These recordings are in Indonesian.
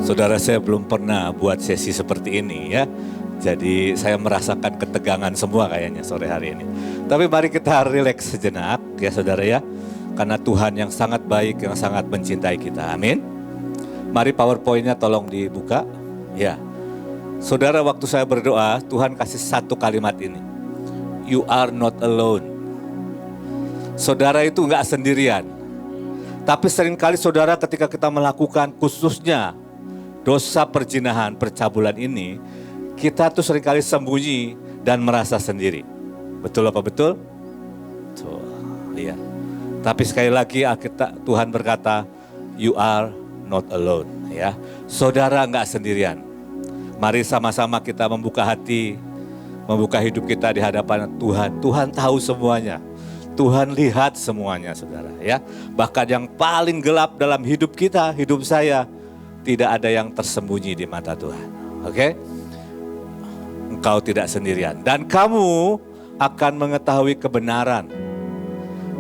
Saudara, saya belum pernah buat sesi seperti ini ya. Jadi saya merasakan ketegangan semua kayaknya sore hari ini. Tapi mari kita rileks sejenak ya saudara ya. Karena Tuhan yang sangat baik, yang sangat mencintai kita. Amin. Mari PowerPoint-nya tolong dibuka. Ya. Saudara, waktu saya berdoa, Tuhan kasih satu kalimat ini. You are not alone. Saudara itu enggak sendirian. Tapi seringkali saudara ketika kita melakukan khususnya dosa perzinahan, percabulan ini, kita tuh seringkali sembunyi dan merasa sendiri. Betul apa betul? Betul, iya. Tapi sekali lagi Tuhan berkata, you are not alone. Ya, saudara nggak sendirian. Mari sama-sama kita membuka hati, membuka hidup kita di hadapan Tuhan. Tuhan tahu semuanya. Tuhan lihat semuanya, saudara. Ya, bahkan yang paling gelap dalam hidup kita, hidup saya, tidak ada yang tersembunyi di mata Tuhan. Oke? Engkau tidak sendirian. Dan kamu akan mengetahui kebenaran.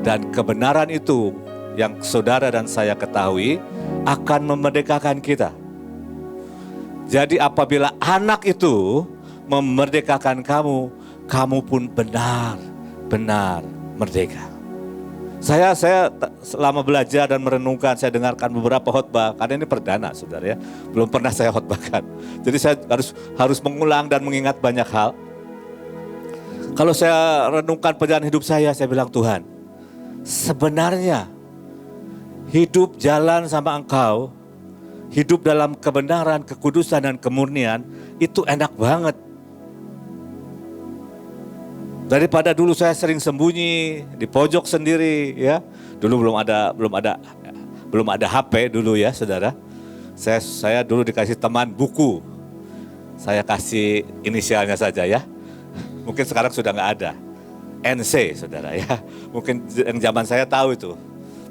Dan kebenaran itu yang saudara dan saya ketahui akan memerdekakan kita. Jadi apabila anak itu memerdekakan kamu, kamu pun benar-benar merdeka. Saya selama belajar dan merenungkan, saya dengarkan beberapa khotbah, karena ini perdana saudara ya, belum pernah saya khotbahkan. Jadi saya harus mengulang dan mengingat banyak hal. Kalau saya renungkan perjalanan hidup saya bilang Tuhan, sebenarnya hidup jalan sama Engkau, hidup dalam kebenaran, kekudusan dan kemurnian itu enak banget. Daripada dulu saya sering sembunyi di pojok sendiri ya. Dulu belum ada HP dulu ya saudara. Saya dulu dikasih teman buku. Saya kasih inisialnya saja ya. Mungkin sekarang sudah nggak ada. NC saudara ya. Mungkin yang zaman saya tahu itu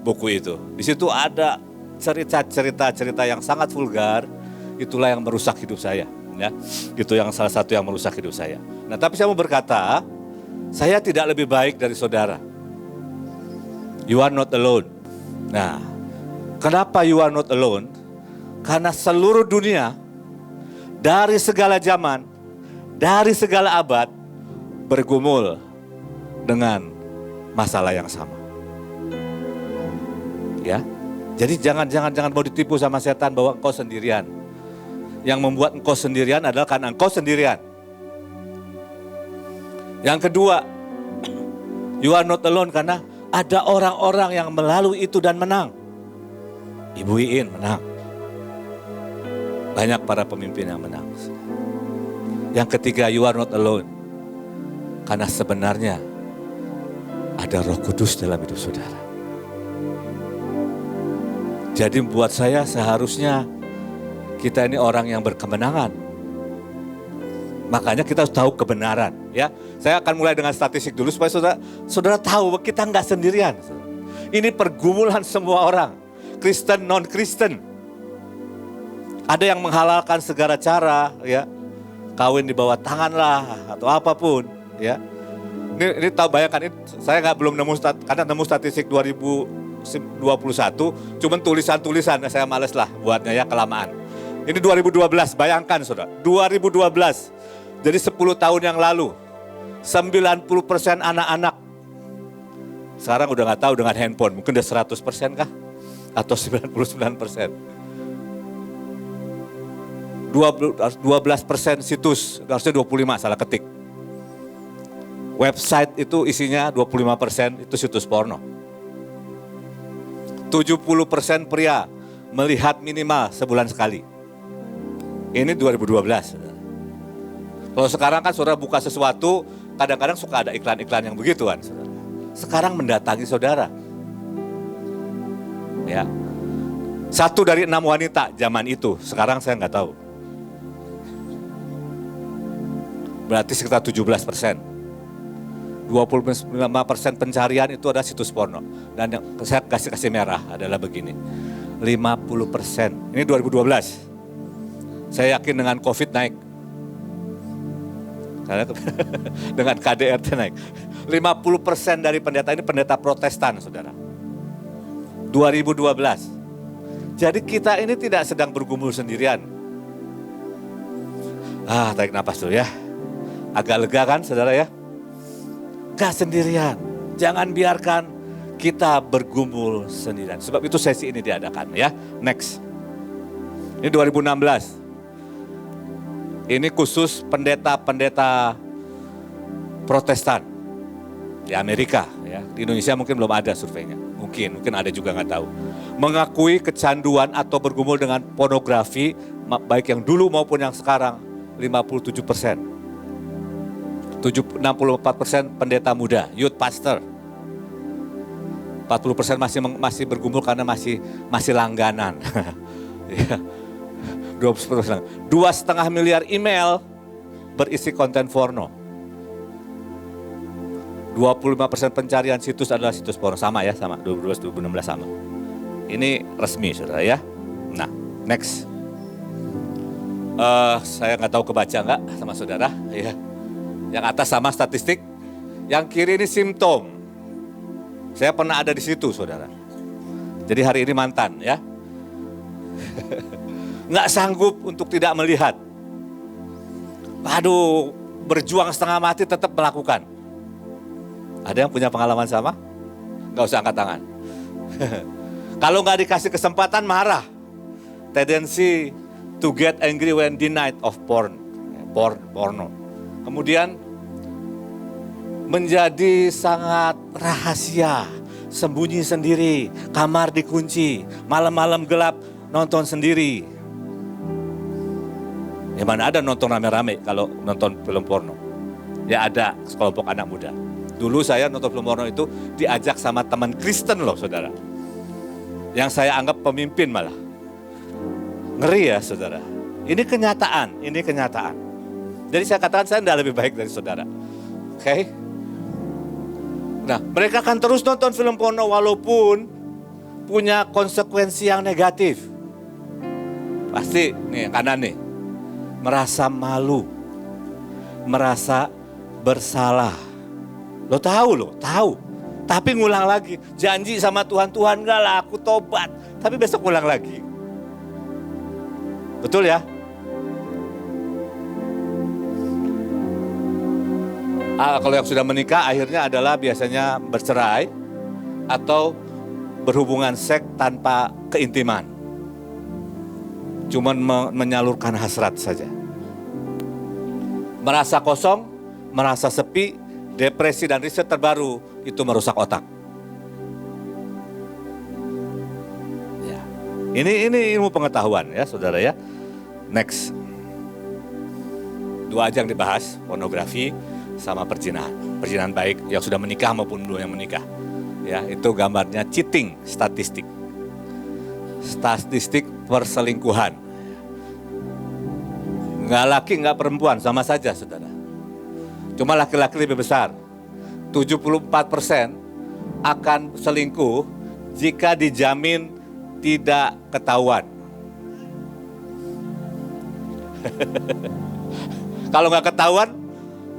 buku itu. Di situ ada cerita yang sangat vulgar. Itulah yang merusak hidup saya ya. Itu yang salah satu yang merusak hidup saya. Nah, tapi saya mau berkata, saya tidak lebih baik dari saudara. You are not alone. Nah, kenapa you are not alone? Karena seluruh dunia, dari segala zaman, dari segala abad, bergumul dengan masalah yang sama. Ya, jadi jangan mau ditipu sama setan bahwa engkau sendirian. Yang membuat engkau sendirian adalah karena engkau sendirian. Yang kedua, you are not alone karena ada orang-orang yang melalui itu dan menang. Ibu Iin menang. Banyak para pemimpin yang menang. Yang ketiga, you are not alone. Karena sebenarnya ada Roh Kudus dalam hidup saudara. Jadi buat saya seharusnya kita ini orang yang berkemenangan. Makanya kita harus tahu kebenaran ya. Saya akan mulai dengan statistik dulu supaya saudara tahu bahwa kita nggak sendirian. Ini pergumulan semua orang, Kristen, non-Kristen. Ada yang menghalalkan segala cara ya. Kawin di bawah tangan lah atau apapun ya. Ini tahu bayangkan, ini saya belum nemu karena nemu statistik 2021, cuman tulisan-tulisan, saya males lah buatnya ya, kelamaan. Ini 2012, bayangkan saudara, 2012. Jadi 10 tahun yang lalu, 90% anak-anak. Sekarang udah gak tahu dengan handphone, mungkin udah 100% kah? Atau 99%. 12% situs, harusnya 25, salah ketik. Website itu isinya 25% itu situs porno. 70% pria melihat minimal sebulan sekali. Ini 2012. Kalau sekarang kan saudara buka sesuatu, kadang-kadang suka ada iklan-iklan yang begituan. Sekarang mendatangi saudara. Ya, 1 dari 6 wanita zaman itu, sekarang saya nggak tahu. Berarti sekitar 17%. 25% pencarian itu ada situs porno. Dan yang saya kasih merah adalah begini. 50%, ini 2012. Saya yakin dengan COVID naik. Karena dengan KDRT naik. 50% dari pendeta ini pendeta Protestan, saudara. 2012. Jadi kita ini tidak sedang bergumul sendirian. Tarik nafas dulu ya. Agak lega kan saudara ya? Gak sendirian. Jangan biarkan kita bergumul sendirian. Sebab itu sesi ini diadakan ya. Next. Ini 2016. Ini khusus pendeta-pendeta Protestan di Amerika ya. Di Indonesia mungkin belum ada surveinya. Mungkin ada juga nggak tahu. Mengakui kecanduan atau bergumul dengan pornografi baik yang dulu maupun yang sekarang 57%. 64% pendeta muda, youth pastor. 40% masih bergumul karena masih langganan. 20%. 2,5 miliar email berisi konten porno. 25% pencarian situs adalah situs porno. Sama ya, sama. 2012-2016 sama. Ini resmi saudara ya. Nah, next. Saya nggak tahu kebaca nggak sama saudara ya. Yang atas sama statistik, yang kiri ini simptom. Saya pernah ada di situ saudara. Jadi hari ini mantan ya. Nggak sanggup untuk tidak melihat. Aduh, berjuang setengah mati tetap melakukan. Ada yang punya pengalaman sama? Nggak usah angkat tangan. Kalau nggak dikasih kesempatan marah. Tendency to get angry when denied of porno. Kemudian menjadi sangat rahasia, sembunyi sendiri, kamar dikunci, malam-malam gelap nonton sendiri. Ya mana ada nonton rame-rame kalau nonton film porno. Ya ada sekelompok anak muda. Dulu saya nonton film porno itu diajak sama teman Kristen loh saudara. Yang saya anggap pemimpin malah. Ngeri ya saudara. Ini kenyataan. Jadi saya katakan saya tidak lebih baik dari saudara. Oke? Nah, mereka akan terus nonton film porno walaupun punya konsekuensi yang negatif. Pasti, nih kanan nih. Merasa malu. Merasa bersalah. Lo tahu. Tapi ngulang lagi. Janji sama Tuhan enggak lah aku tobat. Tapi besok ngulang lagi. Betul ya? Kalau yang sudah menikah akhirnya adalah biasanya bercerai atau berhubungan seks tanpa keintiman. Cuman menyalurkan hasrat saja. Merasa kosong, merasa sepi, depresi dan riset terbaru itu merusak otak. Ya. Ini ilmu pengetahuan ya saudara ya. Next. 2 aja yang dibahas, pornografi sama perzinahan. Perzinahan baik yang sudah menikah maupun belum yang menikah. Ya, itu gambarnya cheating, statistik. Statistik perselingkuhan. Enggak laki, enggak perempuan, sama saja saudara. Cuma laki-laki lebih besar. 74% akan selingkuh jika dijamin tidak ketahuan. Kalau nggak ketahuan,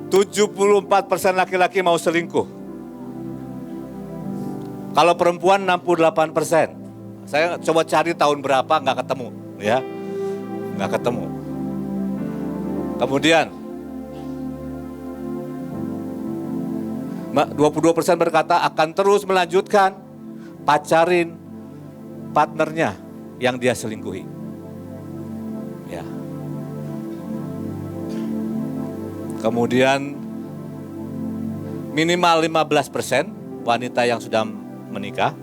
74% laki-laki mau selingkuh. Kalau perempuan 68%. Saya coba cari tahun berapa nggak ketemu, ya, nggak ketemu. Kemudian 22% berkata akan terus melanjutkan pacarin partnernya yang dia selingkuhi. Ya. Kemudian minimal 15% wanita yang sudah menikah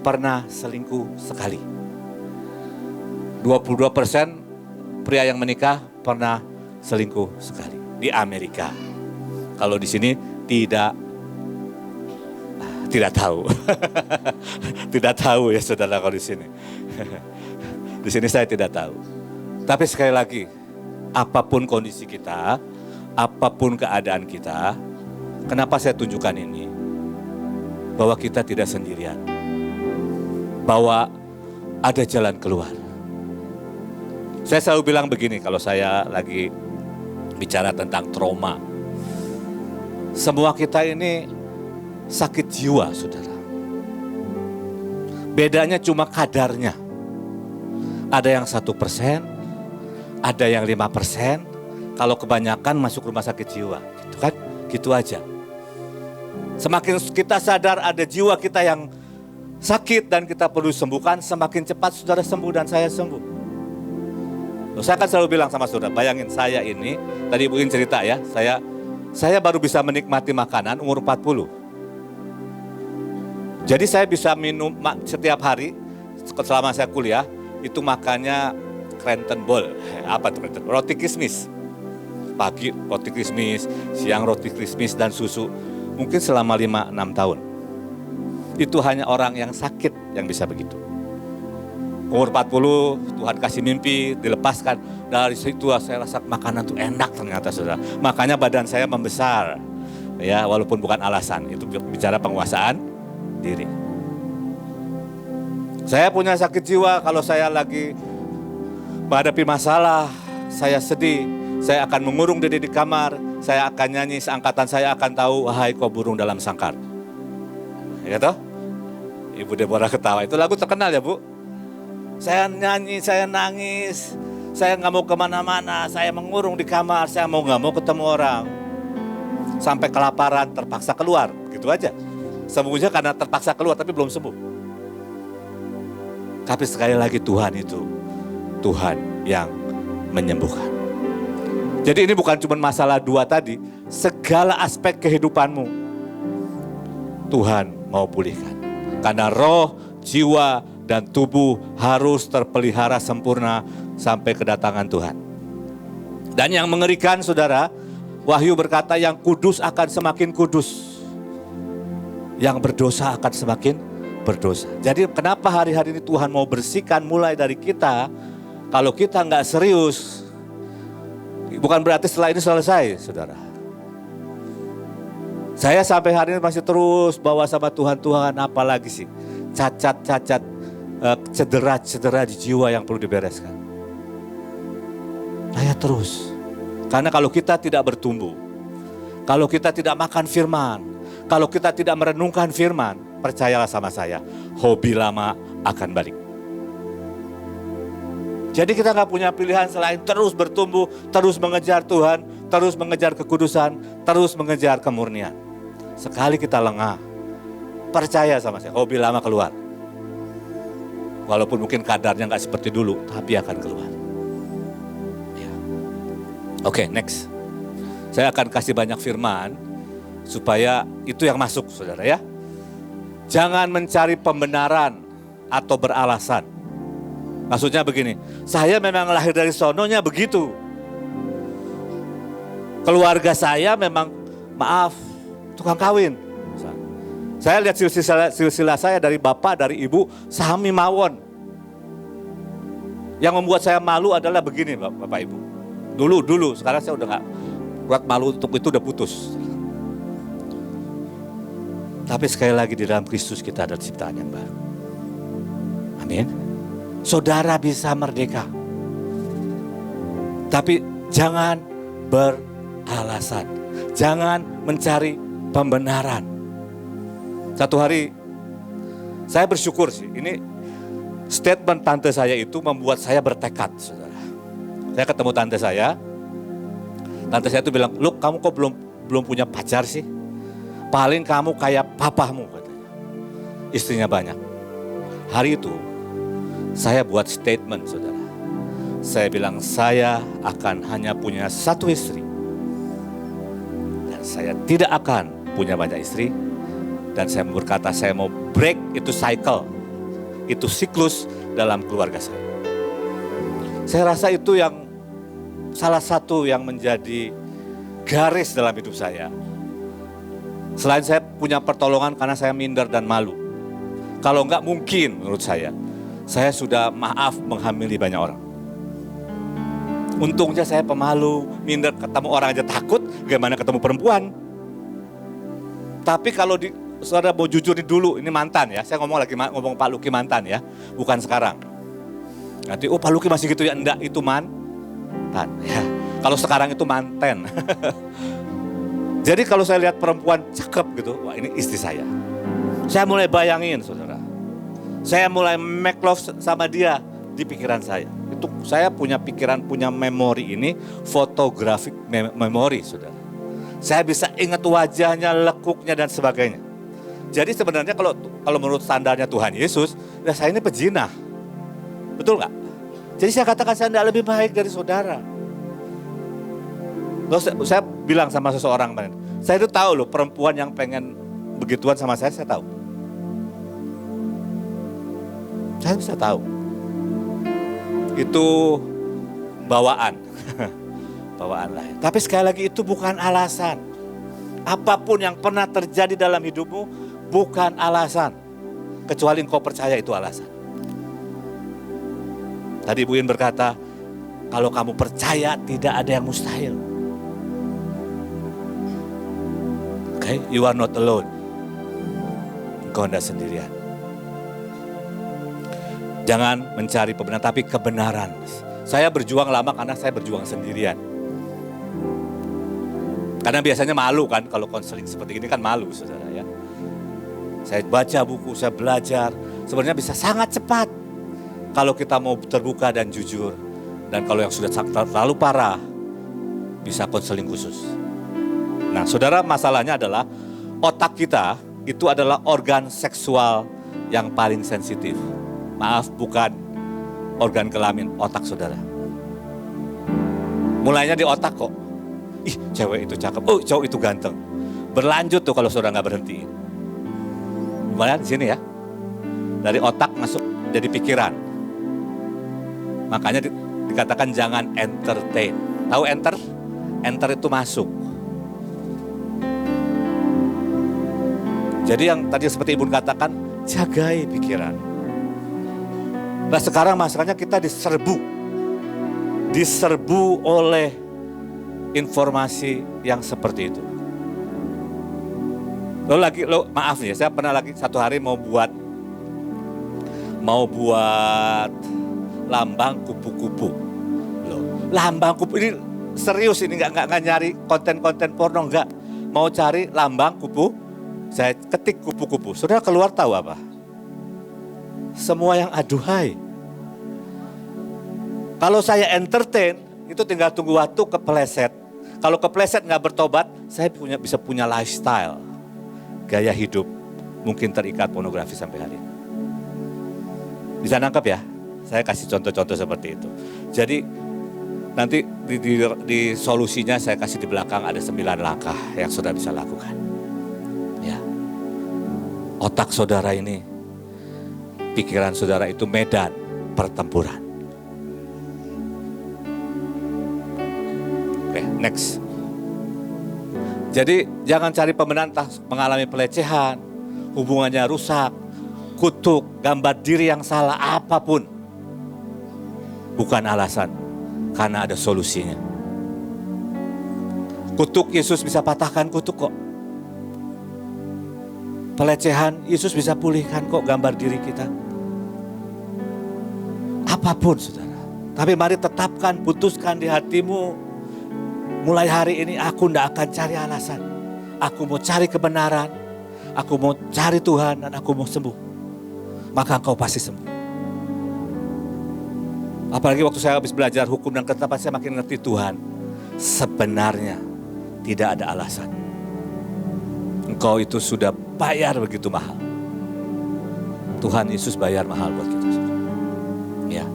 pernah selingkuh sekali. 22% pria yang menikah pernah selingkuh sekali di Amerika. Kalau di sini tidak tahu. Tidak tahu ya saudara kalau di sini. Di sini saya tidak tahu. Tapi sekali lagi, apapun kondisi kita, apapun keadaan kita, kenapa saya tunjukkan ini? Bahwa kita tidak sendirian. Bahwa ada jalan keluar. Saya selalu bilang begini kalau saya lagi bicara tentang trauma. Semua kita ini sakit jiwa, saudara. Bedanya cuma kadarnya. Ada yang 1%, ada yang 5%. Kalau kebanyakan masuk rumah sakit jiwa, gitu kan? Gitu aja. Semakin kita sadar ada jiwa kita yang sakit dan kita perlu sembuhkan, semakin cepat saudara sembuh dan saya sembuh. Loh, saya akan selalu bilang sama saudara, bayangin saya ini, tadi Ibu In cerita ya, saya baru bisa menikmati makanan umur 40. Jadi saya bisa minum setiap hari selama saya kuliah, itu makannya Cranton Bowl. Apa itu? Roti kismis. Pagi roti kismis, siang roti kismis dan susu. Mungkin selama 5-6 tahun. Itu hanya orang yang sakit yang bisa begitu. Umur 40, Tuhan kasih mimpi, dilepaskan. Dari situ saya rasa makanan itu enak ternyata saudara. Makanya badan saya membesar. Ya, walaupun bukan alasan, itu bicara penguasaan diri. Saya punya sakit jiwa kalau saya lagi menghadapi masalah, saya sedih, saya akan mengurung diri di kamar, saya akan nyanyi, seangkatan saya akan tahu, wahai kau burung dalam sangkar. Ya toh? Ibu Deborah ketawa, itu lagu terkenal ya Bu. Saya nyanyi, saya nangis, saya nggak mau kemana-mana, saya mengurung di kamar, saya nggak mau ketemu orang. Sampai kelaparan, terpaksa keluar, gitu aja. Sembuhnya karena terpaksa keluar, tapi belum sembuh. Tapi sekali lagi Tuhan itu, Tuhan yang menyembuhkan. Jadi ini bukan cuma masalah dua tadi, segala aspek kehidupanmu Tuhan mau pulihkan. Karena roh, jiwa, dan tubuh harus terpelihara sempurna sampai kedatangan Tuhan. Dan yang mengerikan saudara, Wahyu berkata yang kudus akan semakin kudus. Yang berdosa akan semakin berdosa. Jadi kenapa hari-hari ini Tuhan mau bersihkan mulai dari kita, kalau kita nggak serius, bukan berarti setelah ini selesai saudara. Saya sampai hari ini masih terus bawa sama Tuhan, apalagi sih cacat-cacat, cedera-cedera di jiwa yang perlu dibereskan. Saya terus. Karena kalau kita tidak bertumbuh, kalau kita tidak makan firman, kalau kita tidak merenungkan firman, percayalah sama saya, hobi lama akan balik. Jadi kita gak punya pilihan selain terus bertumbuh, terus mengejar Tuhan, terus mengejar kekudusan, terus mengejar kemurnian. Sekali kita lengah, percaya sama saya, hobi lama keluar. Walaupun mungkin kadarnya gak seperti dulu, tapi akan keluar. Ya. Oke, next. Saya akan kasih banyak firman, supaya itu yang masuk saudara ya. Jangan mencari pembenaran atau beralasan. Maksudnya begini, saya memang lahir dari sononya begitu. Keluarga saya memang, maaf, tukang kawin. Saya lihat silsilah saya dari bapak, dari ibu, sahami mawon. Yang membuat saya malu adalah begini bapak ibu. Dulu, sekarang saya udah gak kuat malu untuk itu, udah putus. Tapi sekali lagi di dalam Kristus kita ada ciptaan yang baru. Amin. Saudara bisa merdeka. Tapi jangan beralasan. Jangan mencari pembenaran. Satu hari saya bersyukur sih. Ini statement tante saya itu membuat saya bertekad, saudara. Saya ketemu tante saya. Tante saya itu bilang, "Look, kamu kok belum punya pacar sih? Paling kamu kayak papamu," katanya. Istrinya banyak. Hari itu saya buat statement saudara. Saya bilang saya akan hanya punya satu istri. Dan saya tidak akan punya banyak istri. Dan saya berkata saya mau break itu cycle. Itu siklus dalam keluarga saya. Saya rasa itu yang salah satu yang menjadi garis dalam hidup saya. Selain saya punya pertolongan karena saya minder dan malu. Kalau enggak mungkin menurut saya sudah maaf menghamili banyak orang. Untungnya saya pemalu, minder, ketemu orang aja takut, gimana ketemu perempuan. Tapi kalau saudara mau jujur dulu, ini mantan ya, saya ngomong Pak Luki mantan ya, bukan sekarang. Nanti, Pak Luki masih gitu ya, enggak, itu mantan. Ya. Kalau sekarang itu manten. Jadi kalau saya lihat perempuan cakep gitu, wah ini istri saya. Saya mulai bayangin saudara. Saya mulai make love sama dia di pikiran saya. Itu saya punya pikiran, punya memori ini, photographic memory, saudara. Saya bisa ingat wajahnya, lekuknya dan sebagainya. Jadi sebenarnya kalau menurut standarnya Tuhan Yesus, ya saya ini pezina. Betul nggak? Jadi saya katakan saya tidak lebih baik dari saudara. Loh, saya bilang sama seseorang kemarin, saya itu tahu loh perempuan yang pengen begituan sama saya tahu. Saya bisa tahu. Itu bawaan. Bawaan lah. Tapi sekali lagi itu bukan alasan. Apapun yang pernah terjadi dalam hidupmu bukan alasan. Kecuali engkau percaya itu alasan. Tadi Bu In berkata, kalau kamu percaya tidak ada yang mustahil. Okay, you are not alone. Engkau tidak sendirian. Jangan mencari pembenaran, tapi kebenaran. Saya berjuang lama karena saya berjuang sendirian. Karena biasanya malu kan, kalau konseling seperti ini kan malu saudara ya. Saya baca buku, saya belajar. Sebenarnya bisa sangat cepat. Kalau kita mau terbuka dan jujur. Dan kalau yang sudah terlalu parah, bisa konseling khusus. Nah saudara, masalahnya adalah otak kita itu adalah organ seksual yang paling sensitif. Maaf, bukan organ kelamin, otak saudara. Mulainya di otak kok. Ih, cewek itu cakep, oh cowok itu ganteng. Berlanjut tuh kalau saudara nggak berhenti. Mulai di sini ya. Dari otak masuk jadi pikiran. Makanya dikatakan jangan entertain. Tahu enter? Enter itu masuk. Jadi yang tadi seperti Ibu katakan, jagai pikiran. Nah sekarang masalahnya kita diserbu oleh informasi yang seperti itu. Maaf nih, saya pernah lagi satu hari mau buat lambang kupu-kupu. Lambang kupu ini serius, ini nggak nyari konten-konten porno, nggak. Mau cari lambang kupu, saya ketik kupu-kupu. Saudara keluar tahu apa? Semua yang aduhai. Kalau saya entertain, itu tinggal tunggu waktu kepleset. Kalau kepleset nggak bertobat, saya bisa punya lifestyle, gaya hidup, mungkin terikat pornografi sampai hari ini. Bisa nangkep ya? Saya kasih contoh-contoh seperti itu. Jadi nanti di solusinya saya kasih di belakang ada 9 langkah yang saudara bisa lakukan. Ya, otak saudara ini, pikiran saudara itu medan pertempuran. Oke, next. Jadi jangan cari pembenaran mengalami pelecehan, hubungannya rusak, kutuk, gambar diri yang salah, apapun. Bukan alasan, karena ada solusinya. Kutuk Yesus bisa patahkan kutuk kok. Pelecehan Yesus bisa pulihkan kok gambar diri kita. Apapun saudara. Tapi mari tetapkan, putuskan di hatimu. Mulai hari ini aku tidak akan cari alasan. Aku mau cari kebenaran. Aku mau cari Tuhan dan aku mau sembuh. Maka engkau pasti sembuh. Apalagi waktu saya habis belajar hukum dan ketetapan, saya makin ngerti Tuhan. Sebenarnya tidak ada alasan. Engkau itu sudah bayar begitu mahal. Tuhan Yesus bayar mahal buat kita. Ya.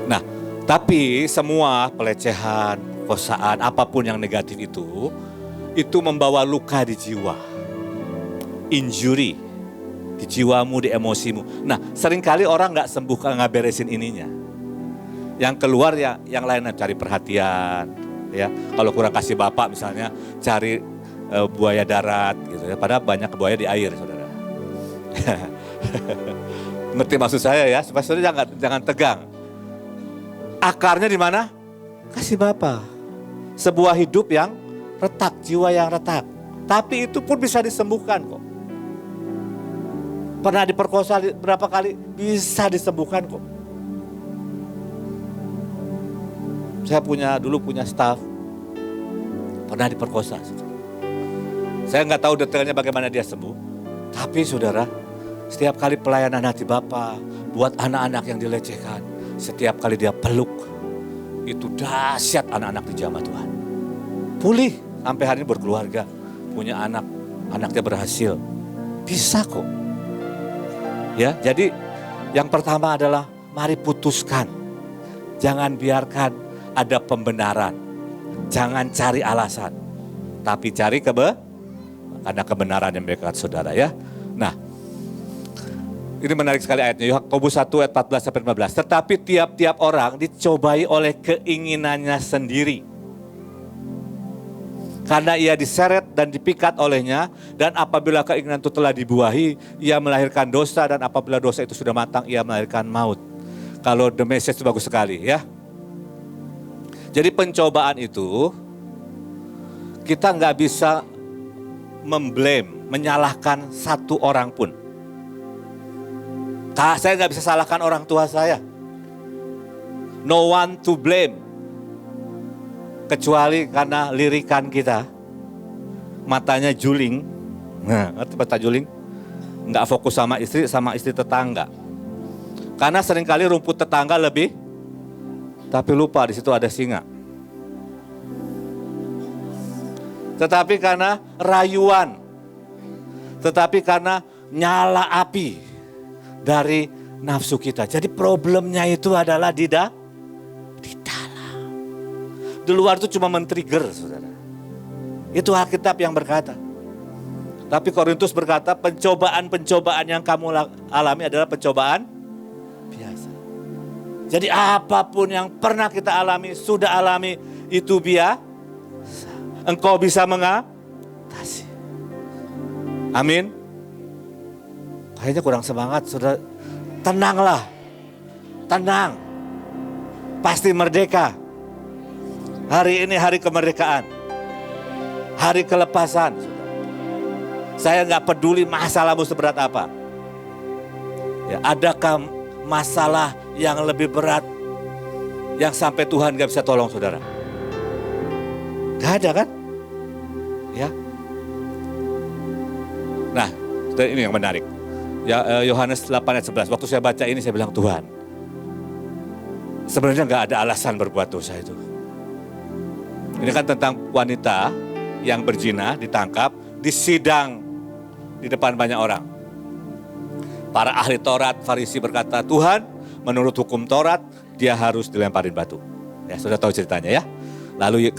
Nah, tapi semua pelecehan, perkosaan, apapun yang negatif itu membawa luka di jiwa. Injury di jiwamu, di emosimu. Nah, seringkali orang nggak sembuh, nggak beresin ininya. Yang keluar ya yang lainnya, cari perhatian, ya. Kalau kurang kasih bapak misalnya, cari buaya darat gitu ya. Padahal banyak buaya di air, saudara. Ngerti maksud saya ya, supaya saudara jangan tegang. Akarnya di mana? Kasih bapak. Sebuah hidup yang retak, jiwa yang retak. Tapi itu pun bisa disembuhkan kok. Pernah diperkosa berapa kali? Bisa disembuhkan kok. Saya dulu punya staff, pernah diperkosa. Saya nggak tahu detailnya bagaimana dia sembuh. Tapi saudara, Setiap kali pelayanan hati Bapa, buat anak-anak yang dilecehkan, setiap kali dia peluk, itu dahsyat anak-anak dijamah Tuhan. Pulih, sampai hari ini berkeluarga, punya anak, anaknya berhasil. Bisa kok. Ya, jadi yang pertama adalah mari putuskan. Jangan biarkan ada pembenaran. Jangan cari alasan. Tapi cari karena kebenaran yang dekat saudara ya. Nah, ini menarik sekali ayatnya. Yakobus 1 ayat 14 sampai 15. Tetapi tiap-tiap orang dicobai oleh keinginannya sendiri. Karena ia diseret dan dipikat olehnya, dan apabila keinginan itu telah dibuahi, ia melahirkan dosa, dan apabila dosa itu sudah matang, ia melahirkan maut. Kalau the message itu bagus sekali ya. Jadi pencobaan itu, kita nggak bisa menyalahkan satu orang pun. Saya nggak bisa salahkan orang tua saya. No one to blame. Kecuali karena lirikan kita, matanya juling, ngerti mata juling? Nggak fokus sama istri tetangga. Karena seringkali rumput tetangga lebih, tapi lupa di situ ada singa. Tetapi karena rayuan, tetapi karena nyala api dari nafsu kita. Jadi problemnya itu adalah di dalam. Di luar itu cuma men-trigger, saudara. Itu Alkitab yang berkata. Tapi Korintus berkata pencobaan-pencobaan yang kamu alami adalah pencobaan biasa. Jadi apapun yang pernah kita alami, sudah alami, itu biasa. Engkau bisa mengatasi. Amin. Kayaknya kurang semangat, saudara. Tenanglah. Tenang. Pasti merdeka. Hari ini hari kemerdekaan, hari kelepasan. Saya nggak peduli masalahmu seberat apa. Ya, adakah masalah yang lebih berat yang sampai Tuhan nggak bisa tolong saudara? Gak ada kan? Ya. Nah, ini yang menarik. Ya, Yohanes 8 ayat 11. Waktu saya baca ini saya bilang Tuhan, sebenarnya nggak ada alasan berbuat dosa itu. Ini kan tentang wanita yang berzina ditangkap, disidang di depan banyak orang. Para ahli Taurat, Farisi berkata, Tuhan menurut hukum Taurat dia harus dilemparin batu. Ya, sudah tahu ceritanya ya. Lalu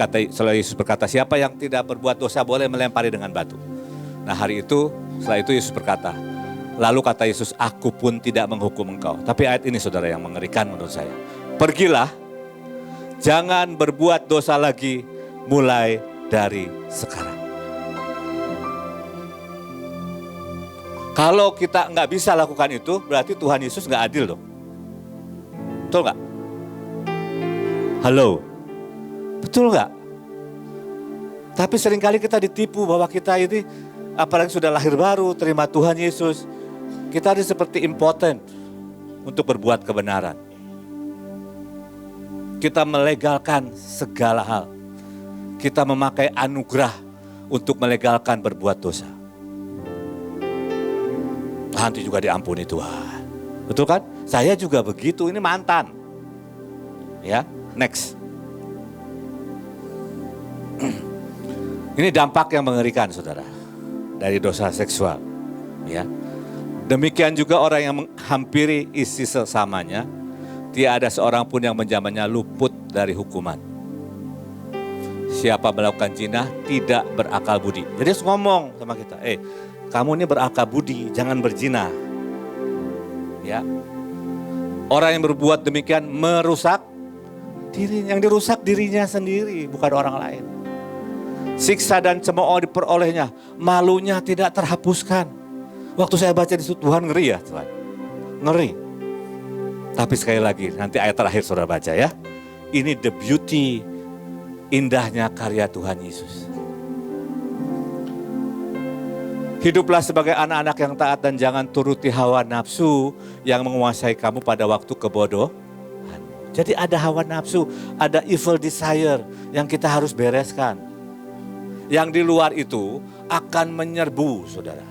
Yesus berkata, siapa yang tidak berbuat dosa boleh melempari dengan batu. Nah setelah itu Yesus berkata, lalu kata Yesus, aku pun tidak menghukum engkau. Tapi ayat ini saudara yang mengerikan menurut saya. Pergilah, jangan berbuat dosa lagi mulai dari sekarang. Kalau kita nggak bisa lakukan itu, berarti Tuhan Yesus nggak adil dong. Betul nggak? Halo? Betul nggak? Tapi seringkali kita ditipu bahwa kita ini, apalagi sudah lahir baru, terima Tuhan Yesus, kita ini seperti impoten untuk berbuat kebenaran. Kita melegalkan segala hal. Kita memakai anugerah untuk melegalkan berbuat dosa. Nanti juga diampuni Tuhan. Betul kan? Saya juga begitu, ini mantan. Ya, next. Ini dampak yang mengerikan saudara. Dari dosa seksual. Ya. Demikian juga orang yang menghampiri istri sesamanya. Tiada seorang pun yang menjamannya luput dari hukuman. Siapa melakukan zina tidak berakal budi. Jadi harus ngomong sama kita, kamu ini berakal budi, jangan berzina. Ya. Orang yang berbuat demikian merusak dirinya, yang dirusak dirinya sendiri, bukan orang lain. Siksa dan cemooh diperolehnya, malunya tidak terhapuskan. Waktu saya baca di situ Tuhan ngeri ya Tuhan. Ngeri. Tapi sekali lagi nanti ayat terakhir saudara baca ya. Ini the beauty, indahnya karya Tuhan Yesus. Hiduplah sebagai anak-anak yang taat dan jangan turuti hawa nafsu yang menguasai kamu pada waktu kebodohan. Jadi ada hawa nafsu, ada evil desire yang kita harus bereskan. Yang di luar itu akan menyerbu saudara.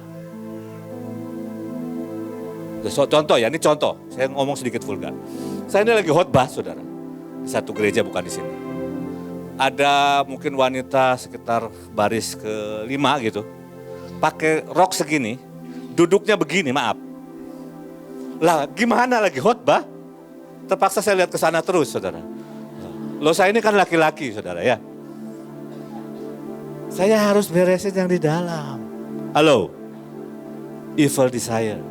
Contoh ya, ini contoh. Saya ngomong sedikit vulgar. Saya ini lagi khotbah, saudara. Di satu gereja, bukan di sini. Ada mungkin wanita sekitar baris ke-5 gitu. Pakai rok segini, duduknya begini, maaf. Lah gimana lagi khotbah? Terpaksa saya lihat ke sana terus, saudara. Loh, saya ini kan laki-laki, saudara ya. Saya harus beresin yang di dalam. Halo, evil desire.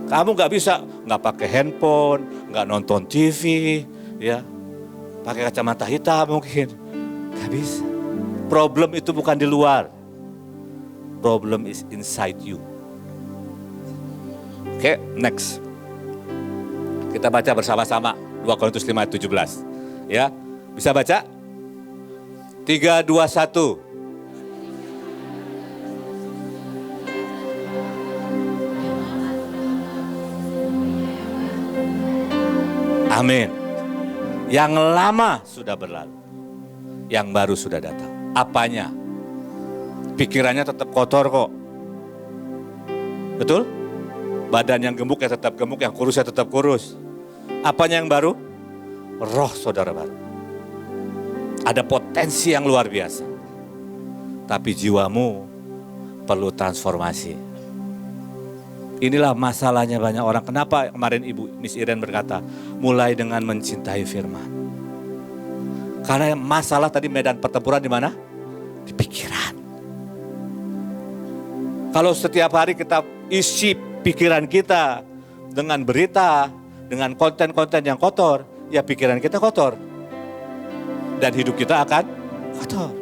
Kamu nggak bisa, nggak pakai handphone, nggak nonton TV, ya, pakai kacamata hitam mungkin, nggak bisa. Problem itu bukan di luar, problem is inside you. Oke, next. Kita baca bersama-sama 2 Korintus 5 ayat 17. Ya, bisa baca? 3, 2, 1. Amin. Yang lama sudah berlalu, yang baru sudah datang. Apanya? Pikirannya tetap kotor kok. Betul? Badan yang gemuk ya tetap gemuk, yang kurus ya tetap kurus. Apanya yang baru? Roh saudara baru. Ada potensi yang luar biasa. Tapi jiwamu perlu transformasi. Inilah masalahnya banyak orang. Kenapa kemarin Ibu Miss Iren berkata, mulai dengan mencintai firman. Karena masalah tadi medan pertempuran di mana? Di pikiran. Kalau setiap hari kita isi pikiran kita dengan berita, dengan konten-konten yang kotor, ya pikiran kita kotor. Dan hidup kita akan kotor.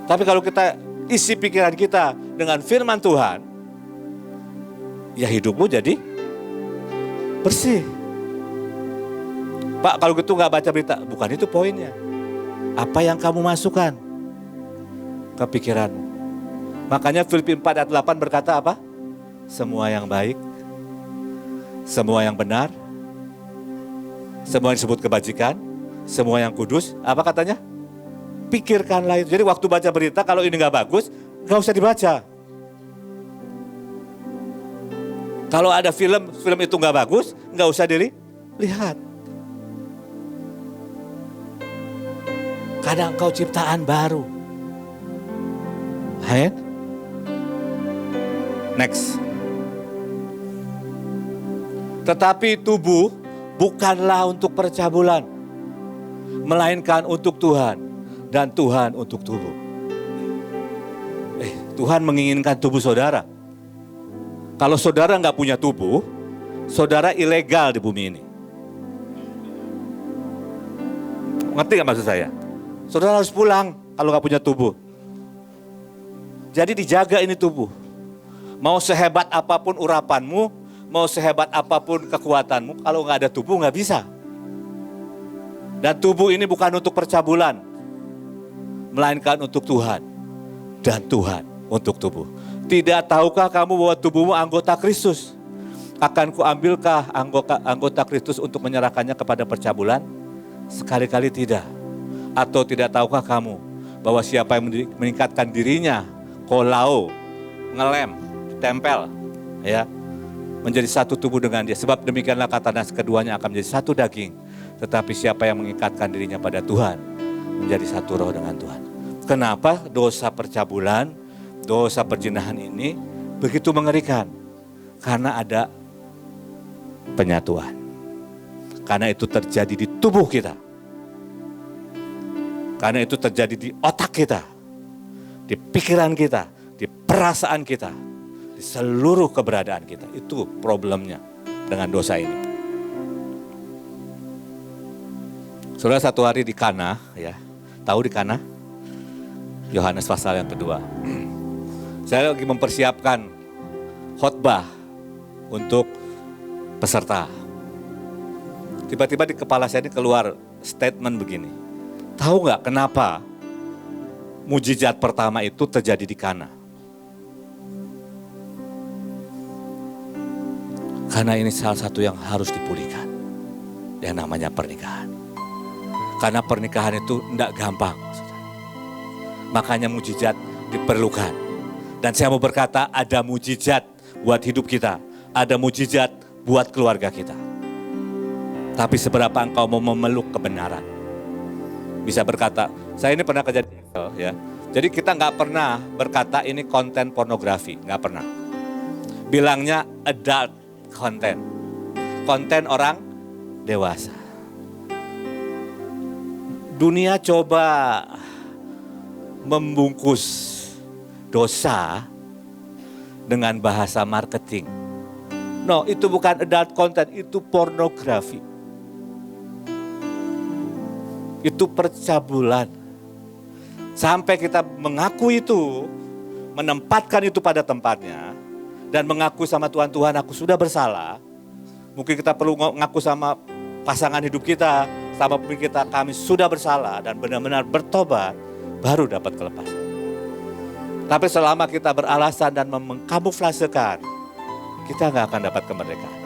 Tapi kalau kita isi pikiran kita dengan firman Tuhan, ya hidupmu jadi bersih. Pak, kalau gitu gak baca berita. Bukan itu poinnya. Apa yang kamu masukkan ke pikiranmu. Makanya Filipi 4 ayat 8 berkata apa? Semua yang baik, semua yang benar, semua yang disebut kebajikan, semua yang kudus, apa katanya? Pikirkanlah itu. Jadi waktu baca berita, kalau ini gak bagus, gak usah dibaca. Kalau ada film itu nggak bagus, nggak usah dilihat. Karena engkau ciptaan baru. Amin. Next. Tetapi tubuh bukanlah untuk percabulan, melainkan untuk Tuhan, dan Tuhan untuk tubuh. Tuhan menginginkan tubuh saudara. Kalau saudara nggak punya tubuh, saudara ilegal di bumi ini. Ngerti nggak maksud saya? Saudara harus pulang kalau nggak punya tubuh. Jadi dijaga ini tubuh. Mau sehebat apapun urapanmu, mau sehebat apapun kekuatanmu, kalau nggak ada tubuh nggak bisa. Dan tubuh ini bukan untuk percabulan, melainkan untuk Tuhan. Dan Tuhan untuk tubuh. Tidak tahukah kamu bahwa tubuhmu anggota Kristus? Akan kuambilkah anggota Kristus untuk menyerahkannya kepada percabulan? Sekali-kali tidak. Atau tidak tahukah kamu bahwa siapa yang meningkatkan dirinya, kolao, ngelem, tempel, ya, menjadi satu tubuh dengan dia. Sebab demikianlah kata nas, keduanya akan menjadi satu daging. Tetapi siapa yang mengikatkan dirinya pada Tuhan, menjadi satu roh dengan Tuhan. Kenapa dosa percabulan, dosa perzinahan ini begitu mengerikan? Karena ada penyatuan. Karena itu terjadi di tubuh kita. Karena itu terjadi di otak kita, di pikiran kita, di perasaan kita, di seluruh keberadaan kita. Itu problemnya dengan dosa ini. Saudara, satu hari di Kana, ya, tahu di Kana? Yohanes pasal yang kedua. Saya lagi mempersiapkan khotbah untuk peserta. Tiba-tiba di kepala saya ini keluar statement begini. Tahu nggak kenapa mujizat pertama itu terjadi di Kana? Karena ini salah satu yang harus dipulihkan. Yang namanya pernikahan. Karena pernikahan itu tidak gampang. Makanya mujizat diperlukan. Dan saya mau berkata ada mujizat buat hidup kita. Ada mujizat buat keluarga kita. Tapi seberapa engkau mau memeluk kebenaran. Bisa berkata, saya ini pernah kejadian ya. Jadi kita nggak pernah berkata ini konten pornografi, nggak pernah. Bilangnya adult content. Konten orang dewasa. Dunia coba membungkus dosa dengan bahasa marketing. No, itu bukan adult content, itu pornografi. Itu percabulan. Sampai kita mengaku itu, menempatkan itu pada tempatnya, dan mengaku sama Tuhan, Tuhan aku sudah bersalah. Mungkin kita perlu mengaku sama pasangan hidup kita, sama pemimpin kita, kami sudah bersalah dan benar-benar bertobat, baru dapat kelepasan. Tapi selama kita beralasan dan mengkamuflasekan, kita nggak akan dapat kemerdekaan.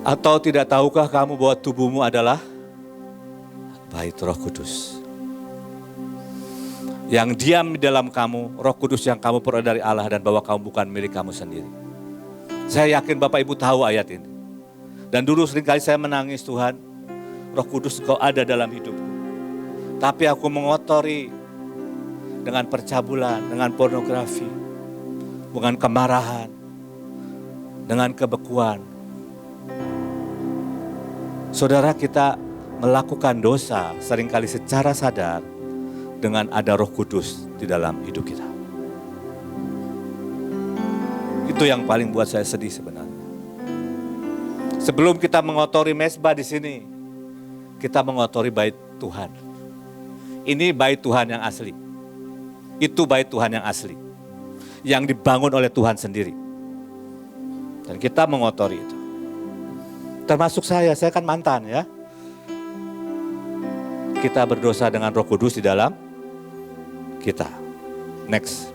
Atau tidak tahukah kamu bahwa tubuhmu adalah bait Roh Kudus yang diam di dalam kamu, Roh Kudus yang kamu peroleh dari Allah, dan bahwa kamu bukan milik kamu sendiri. Saya yakin Bapak Ibu tahu ayat ini. Dan dulu seringkali saya menangis, Tuhan, Roh Kudus Kau ada dalam hidupku. Tapi aku mengotori dengan percabulan, dengan pornografi, dengan kemarahan, dengan kebekuan. Saudara, kita melakukan dosa seringkali secara sadar dengan ada Roh Kudus di dalam hidup kita. Itu yang paling buat saya sedih sebenarnya. Sebelum kita mengotori mezbah di sini, kita mengotori bait Tuhan. Ini bait Tuhan yang asli. Itu bait Tuhan yang asli. Yang dibangun oleh Tuhan sendiri. Dan kita mengotori itu. Termasuk saya kan mantan ya. Kita berdosa dengan Roh Kudus di dalam kita. Next.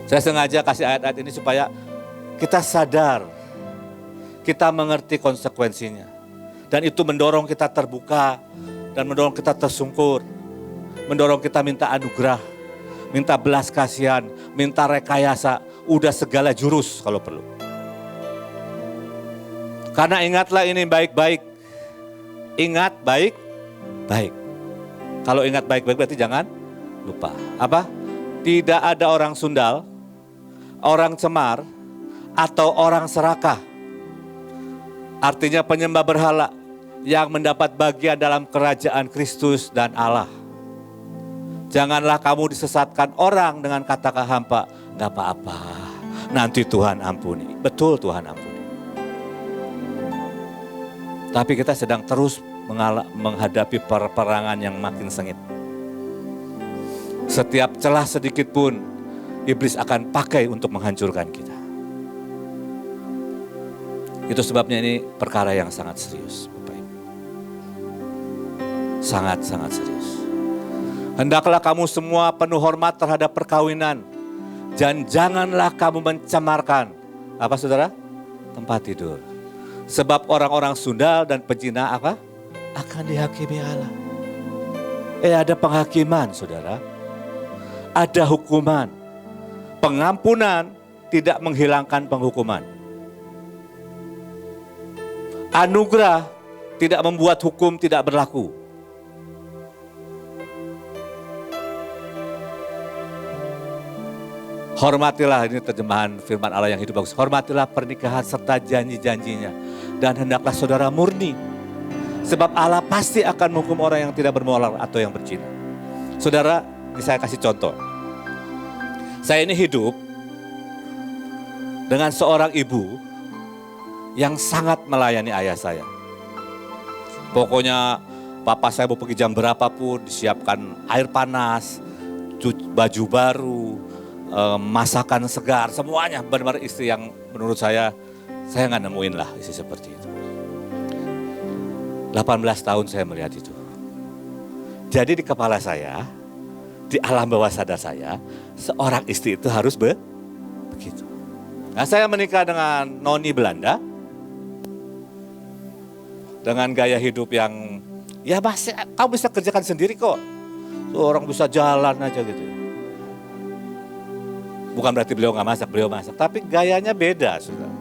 Saya sengaja kasih ayat-ayat ini supaya kita sadar, kita mengerti konsekuensinya. Dan itu mendorong kita terbuka dan mendorong kita tersungkur. Mendorong kita minta anugerah, minta belas kasihan, minta rekayasa, udah segala jurus kalau perlu. Karena ingatlah ini baik-baik. Ingat baik-baik. Kalau ingat baik-baik berarti jangan lupa. Apa? Tidak ada orang sundal, orang cemar, atau orang serakah. Artinya penyembah berhala yang mendapat bagian dalam kerajaan Kristus dan Allah. Janganlah kamu disesatkan orang dengan kata hampa. Gak apa-apa, nanti Tuhan ampuni. Betul, Tuhan ampuni. Tapi kita sedang terus menghadapi peperangan yang makin sengit. Setiap celah sedikit pun iblis akan pakai untuk menghancurkan kita. Itu sebabnya ini perkara yang sangat serius, Bapak Ibu. Sangat-sangat serius. Hendaklah kamu semua penuh hormat terhadap perkawinan. Dan janganlah kamu mencemarkan, apa saudara? Tempat tidur. Sebab orang-orang sundal dan pezina apa? Akan dihakimi Allah. Ada penghakiman, saudara. Ada hukuman. Pengampunan tidak menghilangkan penghukuman. Anugerah tidak membuat hukum tidak berlaku. Hormatilah, ini terjemahan firman Allah yang hidup bagus. Hormatilah pernikahan serta janji-janjinya. Dan hendaklah saudara murni. Sebab Allah pasti akan menghukum orang yang tidak bermoral atau yang berzina. Saudara, ini saya kasih contoh. Saya ini hidup dengan seorang ibu yang sangat melayani ayah saya. Pokoknya papa saya mau pergi jam berapapun, disiapkan air panas, baju baru, masakan segar, semuanya. Benar-benar istri yang menurut saya nggak nemuin lah istri seperti itu. 18 tahun saya melihat itu. Jadi di kepala saya, di alam bawah sadar saya, seorang istri itu harus begitu. Nah, saya menikah dengan noni Belanda, dengan gaya hidup yang, ya masih kamu bisa kerjakan sendiri kok. Orang bisa jalan aja gitu. Bukan berarti beliau nggak masak, beliau masak. Tapi gayanya beda, saudara.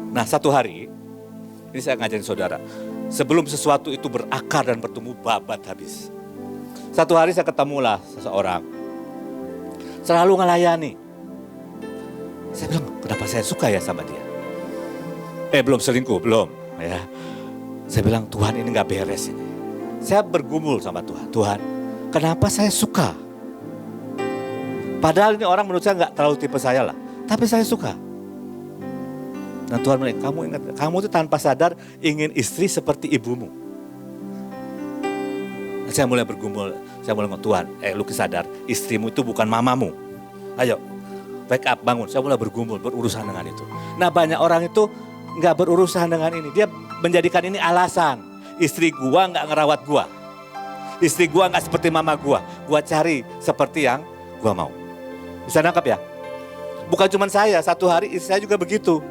Nah, satu hari, ini saya ngajarin saudara. Sebelum sesuatu itu berakar dan bertumbuh, babat habis. Satu hari saya ketemulah seseorang. Selalu ngelayani. Saya bilang, kenapa saya suka ya sama dia? Belum selingkuh, belum. Ya. Saya bilang, Tuhan ini gak beres ini. Saya bergumul sama Tuhan. Tuhan, kenapa saya suka? Padahal ini orang menurut saya gak terlalu tipe saya lah. Tapi saya suka. Dan Tuhan bilang, kamu ingat, kamu itu tanpa sadar ingin istri seperti ibumu. Saya mulai bergumul, saya mulai ngomong, Tuhan, lu sadar, istrimu itu bukan mamamu. Ayo, wake up, bangun. Saya mulai bergumul, berurusan dengan itu. Nah, banyak orang itu gak berurusan dengan ini. Dia menjadikan ini alasan. Istri gua gak ngerawat gua. Istri gua gak seperti mama gua. Gua cari seperti yang gua mau. Bisa nangkap ya? Bukan cuma saya, satu hari istri saya juga begitu.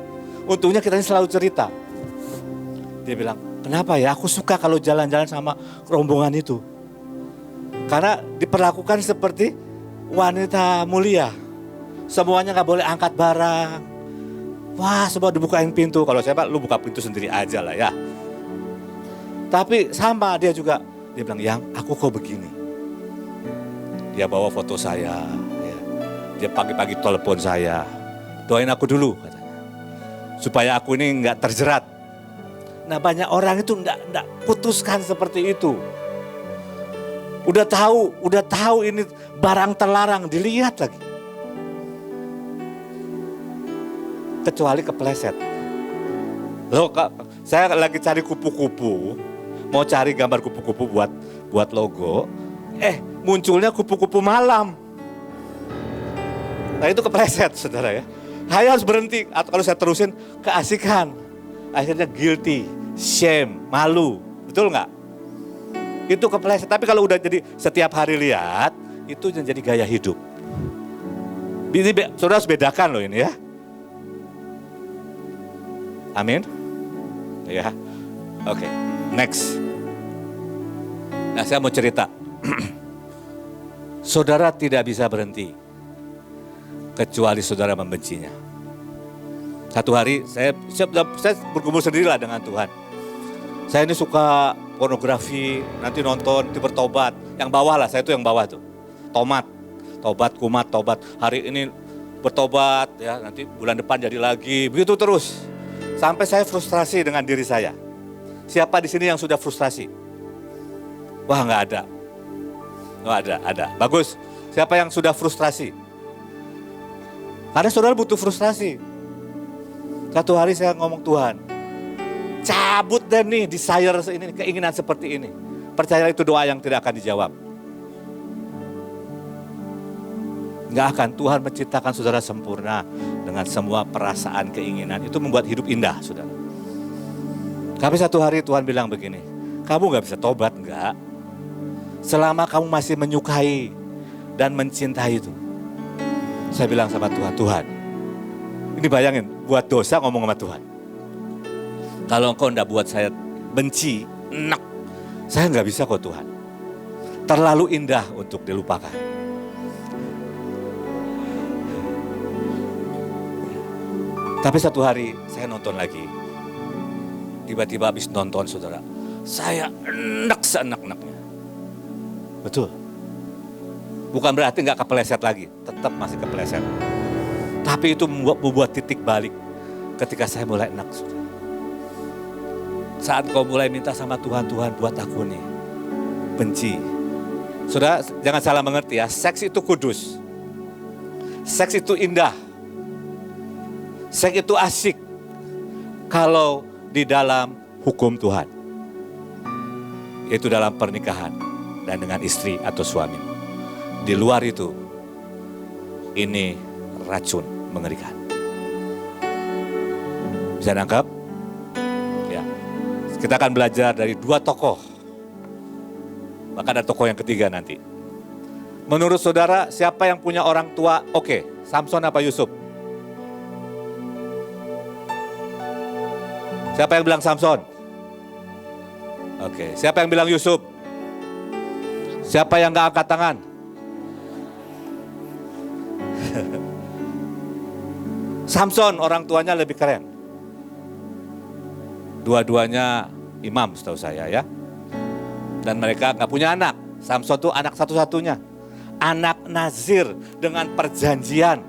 Untungnya kita ini selalu cerita. Dia bilang, kenapa ya aku suka kalau jalan-jalan sama rombongan itu. Karena diperlakukan seperti wanita mulia. Semuanya gak boleh angkat barang. Wah, semua dibukain pintu. Kalau saya, Pak, lu buka pintu sendiri aja lah ya. Tapi sama dia juga. Dia bilang, yang aku kok begini. Dia bawa foto saya. Ya. Dia pagi-pagi telepon saya. Doain aku dulu katanya. Supaya aku ini gak terjerat. Nah, banyak orang itu enggak putuskan seperti itu. Udah tahu ini barang terlarang, dilihat lagi. Kecuali kepleset. Loh, saya lagi cari kupu-kupu, mau cari gambar kupu-kupu buat logo. Munculnya kupu-kupu malam. Nah, itu kepleset, saudara ya. Saya harus berhenti, atau kalau saya terusin keasikan. Akhirnya guilty, shame, malu. Betul nggak? Itu kepleset. Tapi kalau udah jadi setiap hari lihat, itu jadi gaya hidup. Saudara harus bedakan loh ini ya. Amin. Ya. Oke, next. Nah, saya mau cerita. Saudara tidak bisa berhenti kecuali saudara membencinya. Satu hari saya bergumul sendirilah dengan Tuhan. Saya ini suka pornografi, nanti nonton, nanti bertobat. Yang bawah lah, saya itu yang bawah tuh. Tobat. Hari ini bertobat, ya nanti bulan depan jadi lagi. Begitu terus. Sampai saya frustrasi dengan diri saya. Siapa di sini yang sudah frustrasi? Wah, nggak ada. Oh, ada. Bagus. Siapa yang sudah frustrasi? Karena saudara butuh frustrasi. Satu hari saya ngomong, Tuhan, cabut deh nih desire ini, keinginan seperti ini. Percayalah itu doa yang tidak akan dijawab. Nggak akan. Tuhan menciptakan saudara sempurna dengan semua perasaan, keinginan. Itu membuat hidup indah, saudara. Tapi satu hari Tuhan bilang begini, kamu nggak bisa tobat, nggak. Selama kamu masih menyukai dan mencintai itu. Saya bilang sama Tuhan, Tuhan, ini bayangin, buat dosa ngomong sama Tuhan. Kalau engkau enggak buat saya benci, enak, saya nggak bisa kok Tuhan. Terlalu indah untuk dilupakan. Tapi satu hari saya nonton lagi. Tiba-tiba habis nonton, saudara, saya enak seenak-enaknya. Betul. Bukan berarti nggak kepeleset lagi, tetap masih kepeleset. Tapi itu membuat titik balik ketika saya mulai enak, saudara. Saat kau mulai minta sama Tuhan, Tuhan buat aku nih benci. Saudara, jangan salah mengerti ya, seks itu kudus. Seks itu indah. Seks itu asik. Kalau di dalam hukum Tuhan. Yaitu dalam pernikahan dan dengan istri atau suami. Di luar itu, ini racun mengerikan. Bisa nangkap? Ya. Kita akan belajar dari dua tokoh. Bahkan ada tokoh yang ketiga nanti. Menurut saudara, siapa yang punya orang tua oke? Samson apa Yusuf? Siapa yang bilang Samson? Oke. Siapa yang bilang Yusuf? Siapa yang gak angkat tangan? Samson orang tuanya lebih keren. Dua-duanya imam setahu saya ya. Dan mereka gak punya anak. Samson itu anak satu-satunya. Anak nazir dengan perjanjian.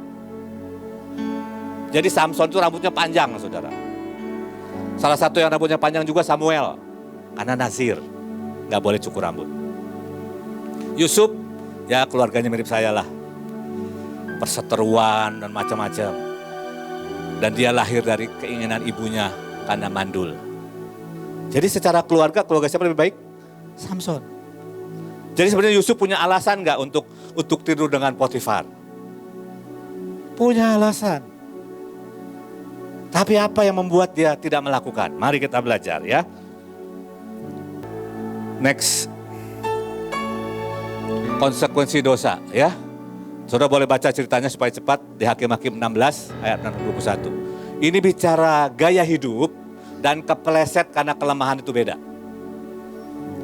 Jadi Samson itu rambutnya panjang, saudara. Salah satu yang rambutnya panjang juga Samuel. Karena nazir, gak boleh cukur rambut. Yusuf, ya keluarganya mirip saya lah. Perseteruan dan macam-macam. Dan dia lahir dari keinginan ibunya karena mandul. Jadi secara keluarga siapa lebih baik? Samson. Jadi sebenarnya Yusuf punya alasan gak untuk tidur dengan Potifar? Punya alasan. Tapi apa yang membuat dia tidak melakukan? Mari kita belajar ya. Next. Konsekuensi dosa ya. Saudara boleh baca ceritanya supaya cepat di Hakim-Hakim 16 ayat 21. Ini bicara gaya hidup dan kepeleset karena kelemahan itu beda.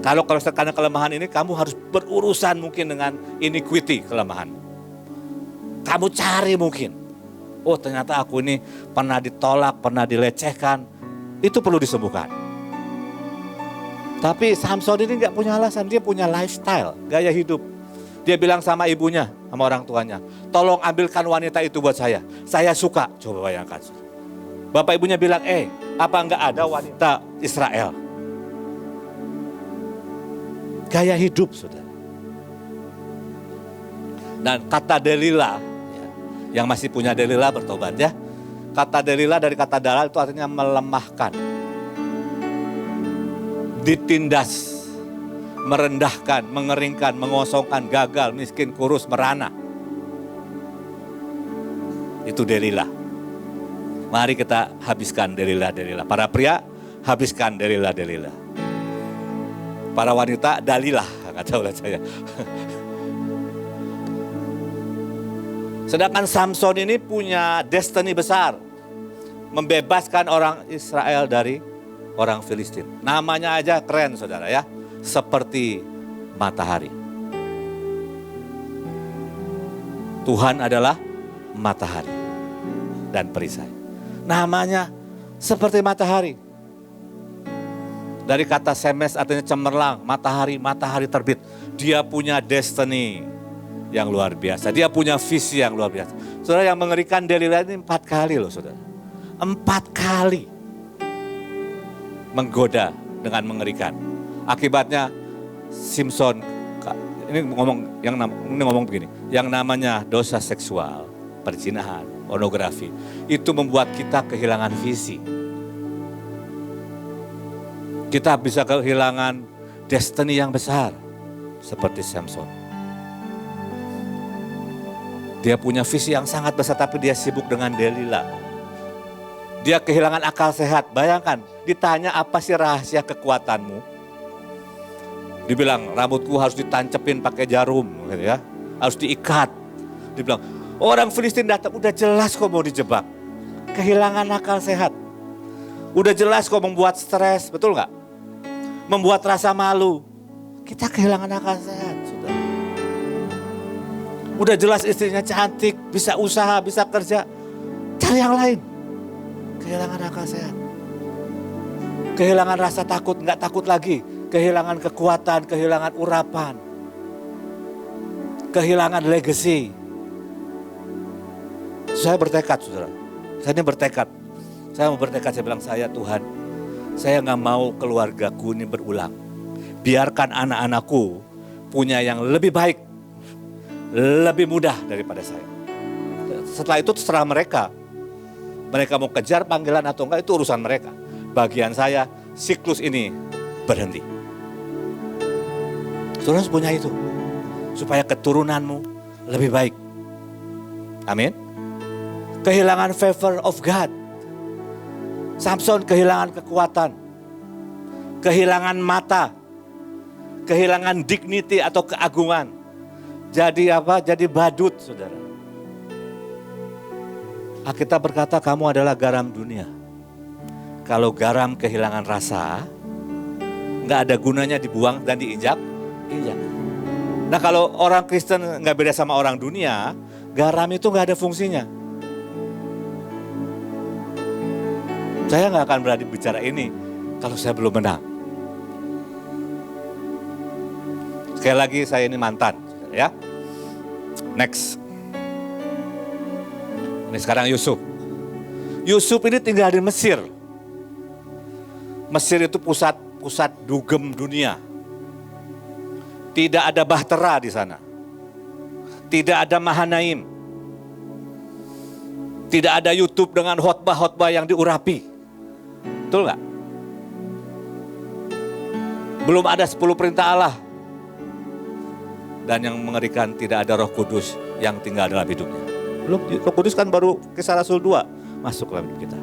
Kalau kepeleset karena kelemahan ini kamu harus berurusan mungkin dengan iniquity, kelemahan. Kamu cari mungkin. Oh ternyata aku ini pernah ditolak, pernah dilecehkan. Itu perlu disembuhkan. Tapi Samson ini gak punya alasan, dia punya lifestyle, gaya hidup. Dia bilang sama ibunya, sama orang tuanya, tolong ambilkan wanita itu buat saya suka. Coba bayangkan. Bapak ibunya bilang, apa enggak ada wanita Israel? Gaya hidup, saudara. Dan kata Delila, yang masih punya Delila bertobat ya. Kata Delila dari kata Dalal itu artinya melemahkan. Ditindas. Merendahkan, mengeringkan, mengosongkan, gagal, miskin, kurus, merana. Itu Delila. Mari kita habiskan Delila. Para pria, habiskan Delila. Para wanita, Dalilah. Nggak tahu lah saya. Sedangkan Samson ini punya destiny besar. Membebaskan orang Israel dari orang Filistin. Namanya aja keren saudara ya. Seperti matahari. Tuhan adalah matahari dan perisai. Namanya seperti matahari. Dari kata semes artinya cemerlang, matahari terbit. Dia punya destiny yang luar biasa. Dia punya visi yang luar biasa. Saudara, yang mengerikan Delila ini 4 kali loh saudara. 4 kali menggoda dengan mengerikan. Akibatnya Samson ini ngomong begini, yang namanya dosa seksual, perzinahan, pornografi, itu membuat kita kehilangan visi. Kita bisa kehilangan destiny yang besar seperti Samson. Dia punya visi yang sangat besar tapi dia sibuk dengan Delila. Dia kehilangan akal sehat. Bayangkan, ditanya apa sih rahasia kekuatanmu? Dibilang rambutku harus ditancepin pakai jarum, gitu ya. Harus diikat. Dibilang orang Filistin datang, udah jelas kok mau dijebak. Kehilangan akal sehat. Udah jelas kok membuat stres, betul nggak? Membuat rasa malu. Kita kehilangan akal sehat, saudara. Udah jelas istrinya cantik, bisa usaha, bisa kerja. Cari yang lain. Kehilangan akal sehat. Kehilangan rasa takut, nggak takut lagi. Kehilangan kekuatan, kehilangan urapan. Kehilangan legacy. Saya bertekad, saudara. Saya mau bertekad, saya bilang, Tuhan, saya gak mau keluargaku ini berulang. Biarkan anak-anakku punya yang lebih baik, lebih mudah daripada saya. Setelah itu terserah mereka. Mereka mau kejar panggilan atau enggak, itu urusan mereka. Bagian saya, siklus ini berhenti. Saudara harus punya itu. Supaya keturunanmu lebih baik. Amin. Kehilangan favor of God. Samson kehilangan kekuatan. Kehilangan mata. Kehilangan dignity atau keagungan. Jadi apa? Jadi badut, saudara. Alkitab berkata kamu adalah garam dunia. Kalau garam kehilangan rasa, nggak ada gunanya dibuang dan diinjak. Nah kalau orang Kristen nggak beda sama orang dunia, garam itu nggak ada fungsinya. Saya nggak akan berani bicara ini kalau saya belum menang. Sekali lagi saya ini mantan, ya. Next. Ini sekarang Yusuf. Yusuf ini tinggal di Mesir. Mesir itu pusat dugem dunia. Tidak ada Bahtera di sana. Tidak ada Mahanaim. Tidak ada YouTube dengan khotbah-khotbah yang diurapi. Betul nggak? Belum ada 10 perintah Allah. Dan yang mengerikan tidak ada Roh Kudus yang tinggal dalam hidupnya. Belum, Roh Kudus kan baru Kisah Rasul 2 masuk dalam hidup kita.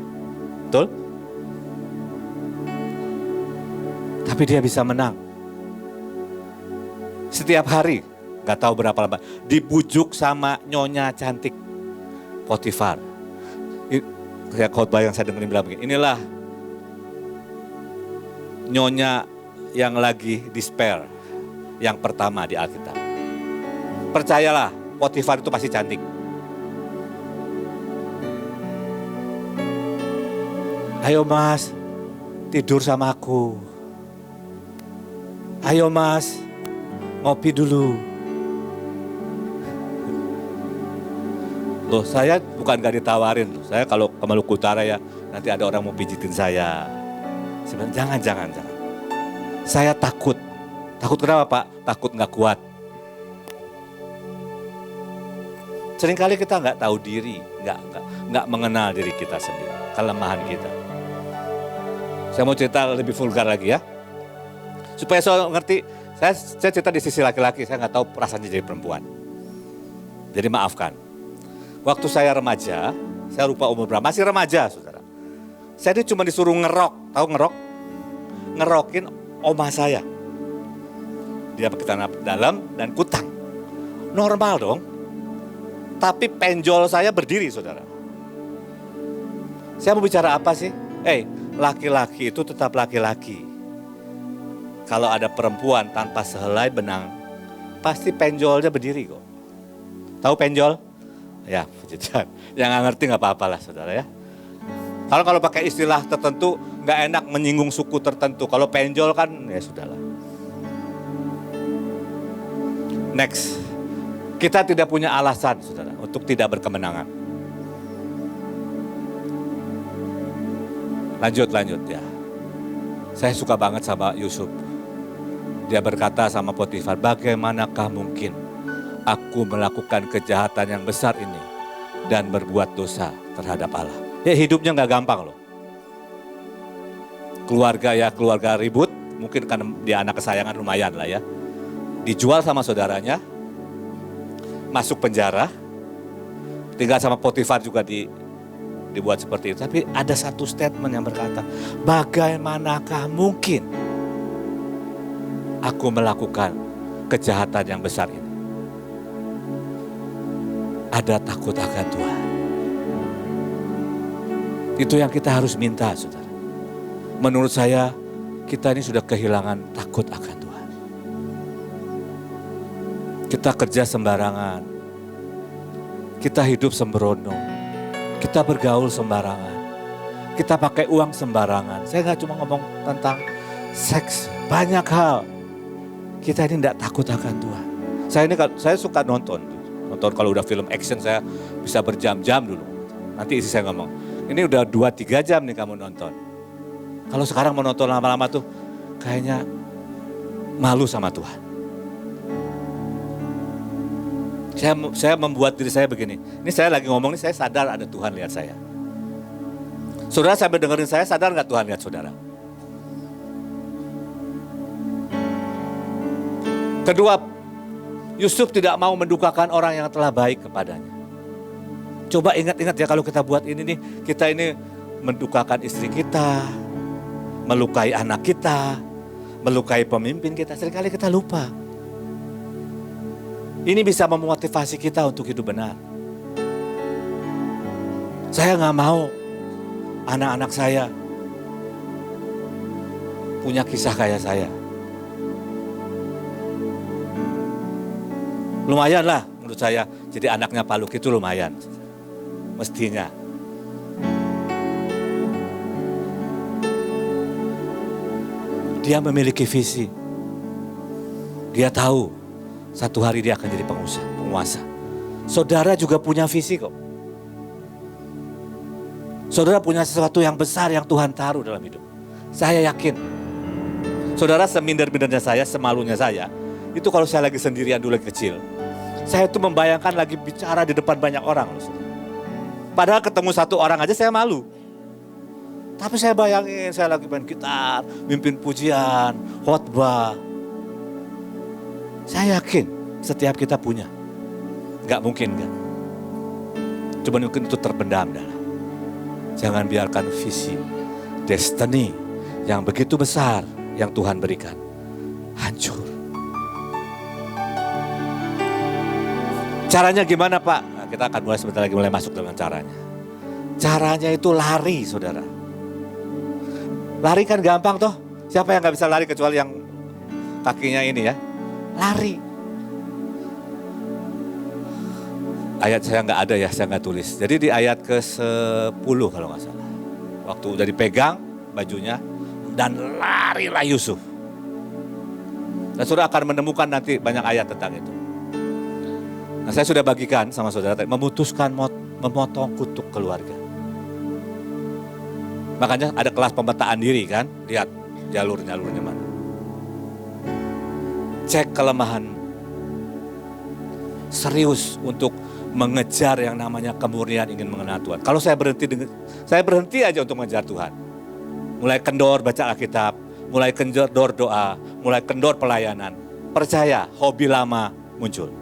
Betul? Tapi dia bisa menang. Setiap hari, gak tahu berapa lama, dibujuk sama nyonya cantik Potifar. Kayak khotbah yang saya dengerin bilang begini, inilah nyonya yang lagi despair, yang pertama di Alkitab. Percayalah, Potifar itu pasti cantik. Ayo mas, tidur sama aku. Ayo mas, ngopi dulu. Loh, saya bukan gak ditawarin. Saya kalau ke Maluku Utara ya, nanti ada orang mau pijitin saya. Sebenarnya jangan. Saya takut. Takut kenapa Pak? Takut gak kuat. Seringkali kita nggak tahu diri, nggak mengenal diri kita sendiri, kelemahan kita. Saya mau cerita lebih vulgar lagi ya, supaya saya ngerti. Saya cerita di sisi laki-laki, saya nggak tahu perasaannya jadi perempuan. Jadi maafkan. Waktu saya remaja, saya lupa umur berapa, masih remaja, saudara. Saya ini cuma disuruh ngerok, tahu ngerok? Ngerokin oma saya. Dia pakai celana dalam dan kutang. Normal dong. Tapi penjol saya berdiri, saudara. Saya mau bicara apa sih? Laki-laki itu tetap laki-laki. Kalau ada perempuan tanpa sehelai benang, pasti penjolnya berdiri kok. Tahu penjol? Ya, puji Tuhan. Yang nggak ngerti nggak apa-apalah, saudara ya. Kalau pakai istilah tertentu, nggak enak menyinggung suku tertentu. Kalau penjol kan, ya sudahlah. Next. Kita tidak punya alasan, saudara, untuk tidak berkemenangan. Lanjut ya. Saya suka banget sama Yusuf. Dia berkata sama Potifar, bagaimanakah mungkin aku melakukan kejahatan yang besar ini dan berbuat dosa terhadap Allah. Ya hidupnya gak gampang loh. Keluarga ribut, mungkin karena dia anak kesayangan lumayan lah ya. Dijual sama saudaranya. Masuk penjara, tinggal sama Potifar juga dibuat seperti itu. Tapi ada satu statement yang berkata, bagaimanakah mungkin aku melakukan kejahatan yang besar ini? Ada takut akan Tuhan. Itu yang kita harus minta, saudara. Menurut saya, kita ini sudah kehilangan takut akan Tuhan. Kita kerja sembarangan, kita hidup sembrono, kita bergaul sembarangan, kita pakai uang sembarangan. Saya gak cuma ngomong tentang seks, banyak hal. Kita ini gak takut akan Tuhan. Saya suka nonton kalau udah film action saya bisa berjam-jam dulu. Nanti isi saya ngomong, ini udah 2-3 jam nih kamu nonton. Kalau sekarang mau nonton lama-lama tuh kayaknya malu sama Tuhan. Saya membuat diri saya begini. Ini saya lagi ngomong, saya sadar ada Tuhan lihat saya. Saudara sambil dengerin saya, sadar gak Tuhan lihat saudara? Kedua, Yusuf tidak mau mendukakan orang yang telah baik kepadanya. Coba ingat-ingat ya kalau kita buat ini nih, kita ini mendukakan istri kita, melukai anak kita, melukai pemimpin kita, seringkali kita lupa. Ini bisa memotivasi kita untuk hidup benar. Saya gak mau anak-anak saya punya kisah kayak saya. Lumayan lah menurut saya, jadi anaknya Pak Luki itu lumayan. Mestinya. Dia memiliki visi. Dia tahu satu hari dia akan jadi penguasa. Saudara juga punya visi kok. Saudara punya sesuatu yang besar yang Tuhan taruh dalam hidup. Saya yakin. Saudara seminder-mindernya saya, semalunya saya, itu kalau saya lagi sendirian dulu lagi kecil, saya tuh membayangkan lagi bicara di depan banyak orang. Padahal ketemu satu orang aja saya malu. Tapi saya bayangin saya lagi main gitar, mimpin pujian, khotbah. Saya yakin setiap kita punya. Gak mungkin kan? Cuma mungkin itu terpendam dalam. Jangan biarkan visi, destiny yang begitu besar yang Tuhan berikan hancur. Caranya gimana Pak? Nah, kita akan mulai sebentar lagi mulai masuk dengan caranya. Caranya itu lari, saudara. Lari kan gampang toh. Siapa yang gak bisa lari kecuali yang kakinya ini ya. Lari. Ayat saya gak ada ya, saya gak tulis. Jadi di ayat ke-10 kalau gak salah. Waktu udah dipegang bajunya dan larilah Yusuf. Dan saudara akan menemukan nanti banyak ayat tentang itu. Nah saya sudah bagikan sama saudara tadi, memutuskan memotong kutuk keluarga. Makanya ada kelas pemetaan diri kan, lihat jalur-jalurnya mana. Cek kelemahan, serius untuk mengejar yang namanya kemurnian ingin mengenal Tuhan. Kalau saya berhenti aja untuk mengejar Tuhan. Mulai kendor baca Alkitab, mulai kendor doa, mulai kendor pelayanan. Percaya, hobi lama muncul.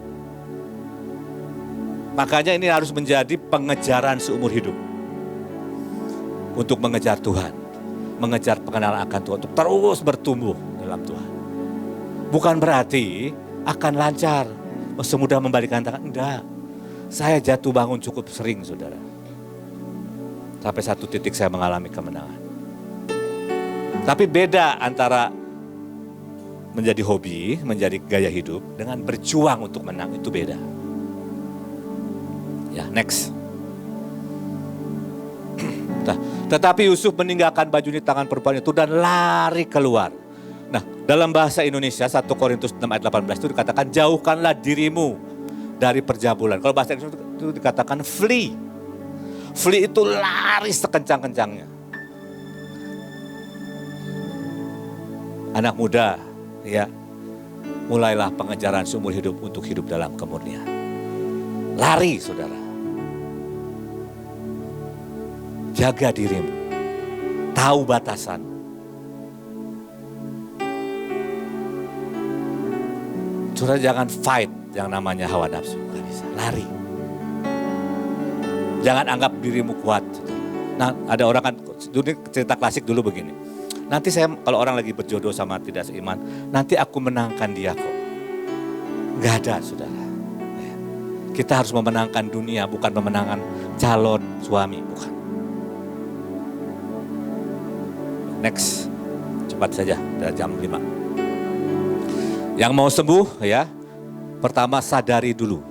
Makanya ini harus menjadi pengejaran seumur hidup. Untuk mengejar Tuhan. Mengejar pengenalan akan Tuhan. Untuk terus bertumbuh dalam Tuhan. Bukan berarti akan lancar. Semudah membalikkan tangan. Enggak. Saya jatuh bangun cukup sering saudara. Sampai satu titik saya mengalami kemenangan. Tapi beda antara menjadi hobi, menjadi gaya hidup. Dengan berjuang untuk menang itu beda. Ya, next. Tetapi Yusuf meninggalkan baju di tangan perempuan itu dan lari keluar. Nah, dalam bahasa Indonesia 1 Korintus 6 ayat 18 itu dikatakan jauhkanlah dirimu dari perjabulan. Kalau bahasa Inggris itu dikatakan flee. Flee itu lari sekencang-kencangnya. Anak muda, ya, mulailah pengejaran seumur hidup untuk hidup dalam kemurnian. Lari, saudara. Jaga dirimu. Tahu batasan. Saudara jangan fight yang namanya hawa nafsu. Gak bisa. Lari. Jangan anggap dirimu kuat. Nah ada orang kan, cerita klasik dulu begini. Nanti saya kalau orang lagi berjodoh sama tidak seiman, nanti aku menangkan dia kok. Gak ada saudara. Kita harus memenangkan dunia, bukan memenangkan calon suami, bukan. Next, cepat saja, udah jam 5. Yang mau sembuh ya, pertama sadari dulu.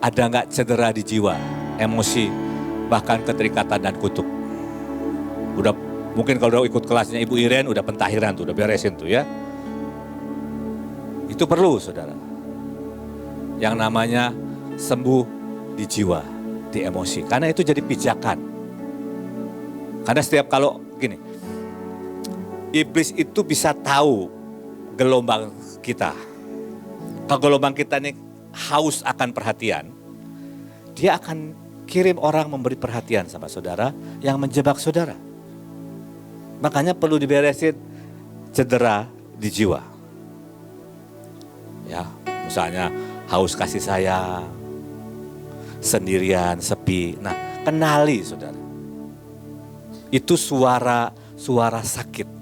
Ada gak cedera di jiwa, emosi, bahkan keterikatan dan kutuk. Udah, mungkin kalau udah ikut kelasnya Ibu Iren, udah pentahiran tuh, udah beresin tuh ya. Itu perlu saudara. Yang namanya sembuh di jiwa, di emosi. Karena itu jadi pijakan. Karena setiap kalau gini, iblis itu bisa tahu gelombang kita. Kalau gelombang kita ini haus akan perhatian, dia akan kirim orang memberi perhatian sama saudara yang menjebak saudara. Makanya perlu diberesin cedera di jiwa. Ya, misalnya haus kasih sayang, sendirian, sepi. Nah, kenali saudara. Itu suara sakit.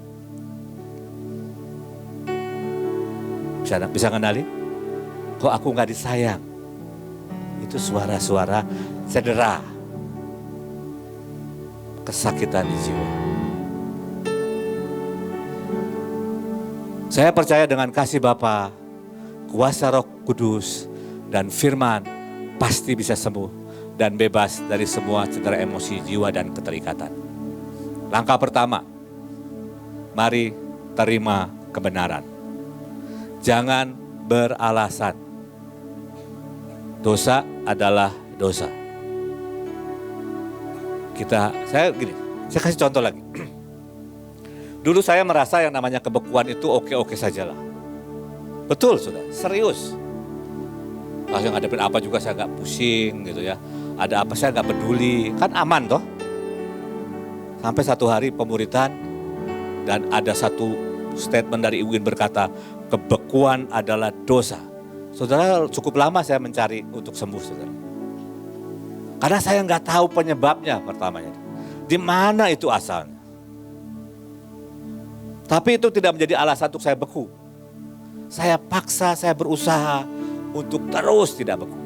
Bisa kenali? Kok aku gak disayang? Itu suara-suara cedera. Kesakitan di jiwa. Saya percaya dengan kasih Bapa, kuasa Roh Kudus, dan firman pasti bisa sembuh dan bebas dari semua cedera emosi, jiwa, dan keterikatan. Langkah pertama, mari terima kebenaran. Jangan beralasan. Dosa adalah dosa. Saya kasih contoh lagi. Dulu saya merasa yang namanya kebekuan itu oke-oke sajalah. Betul sudah, serius. Kalau yang ngadepin apa juga saya gak pusing gitu ya. Ada apa saya gak peduli, kan aman toh. Sampai satu hari pemuritan dan ada satu statement dari Ibu In berkata, kebekuan adalah dosa. Saudara, cukup lama saya mencari untuk sembuh, saudara. Karena saya nggak tahu penyebabnya pertamanya. Di mana itu asalnya. Tapi itu tidak menjadi alasan untuk saya beku. Saya paksa, saya berusaha untuk terus tidak beku.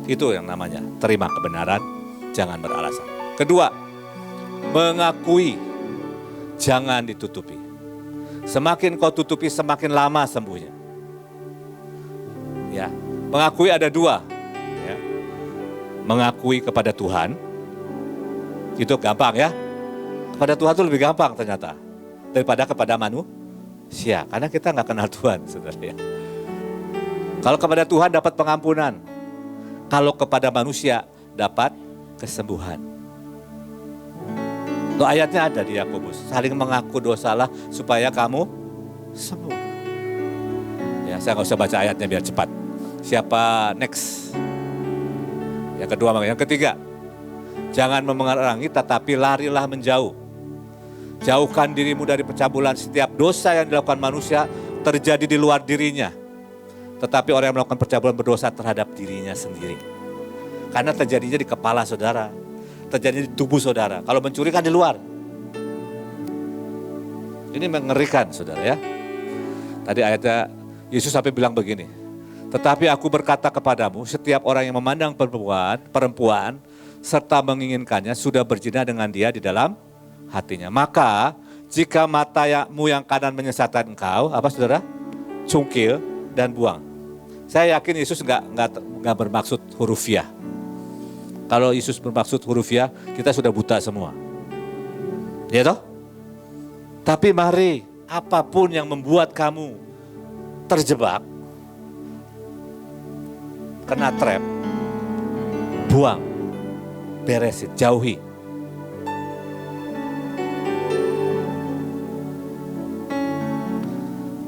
Itu yang namanya terima kebenaran, jangan beralasan. Kedua, mengakui, jangan ditutupi. Semakin kau tutupi, semakin lama sembuhnya. Ya, mengakui ada dua. Ya. Mengakui kepada Tuhan, itu gampang ya. Kepada Tuhan itu lebih gampang ternyata daripada kepada manusia. Karena kita nggak kenal Tuhan, saudara ya. Kalau kepada Tuhan dapat pengampunan, kalau kepada manusia dapat kesembuhan. Itu ayatnya ada di Yakobus, saling mengaku dosalah supaya kamu sembuh. Ya, saya nggak usah baca ayatnya biar cepat. Siapa next? Yang kedua, yang ketiga, jangan memengarangi tetapi larilah menjauh. Jauhkan dirimu dari pencabulan. Setiap dosa yang dilakukan manusia terjadi di luar dirinya. Tetapi orang yang melakukan pencabulan berdosa terhadap dirinya sendiri. Karena terjadinya di kepala saudara. Terjadi di tubuh saudara. Kalau mencuri kan di luar. Ini mengerikan saudara ya. Tadi ayatnya Yesus sampai bilang begini. Tetapi aku berkata kepadamu, setiap orang yang memandang perempuan serta menginginkannya sudah berzina dengan dia di dalam hatinya. Maka jika matamu yang kanan menyesatkan engkau, apa saudara? Cungkil dan buang. Saya yakin Yesus nggak bermaksud hurufiah. Kalau Yesus bermaksud hurufiah, kita sudah buta semua. Ya toh? Tapi mari, apapun yang membuat kamu terjebak, kena trap, buang, beresin, jauhi.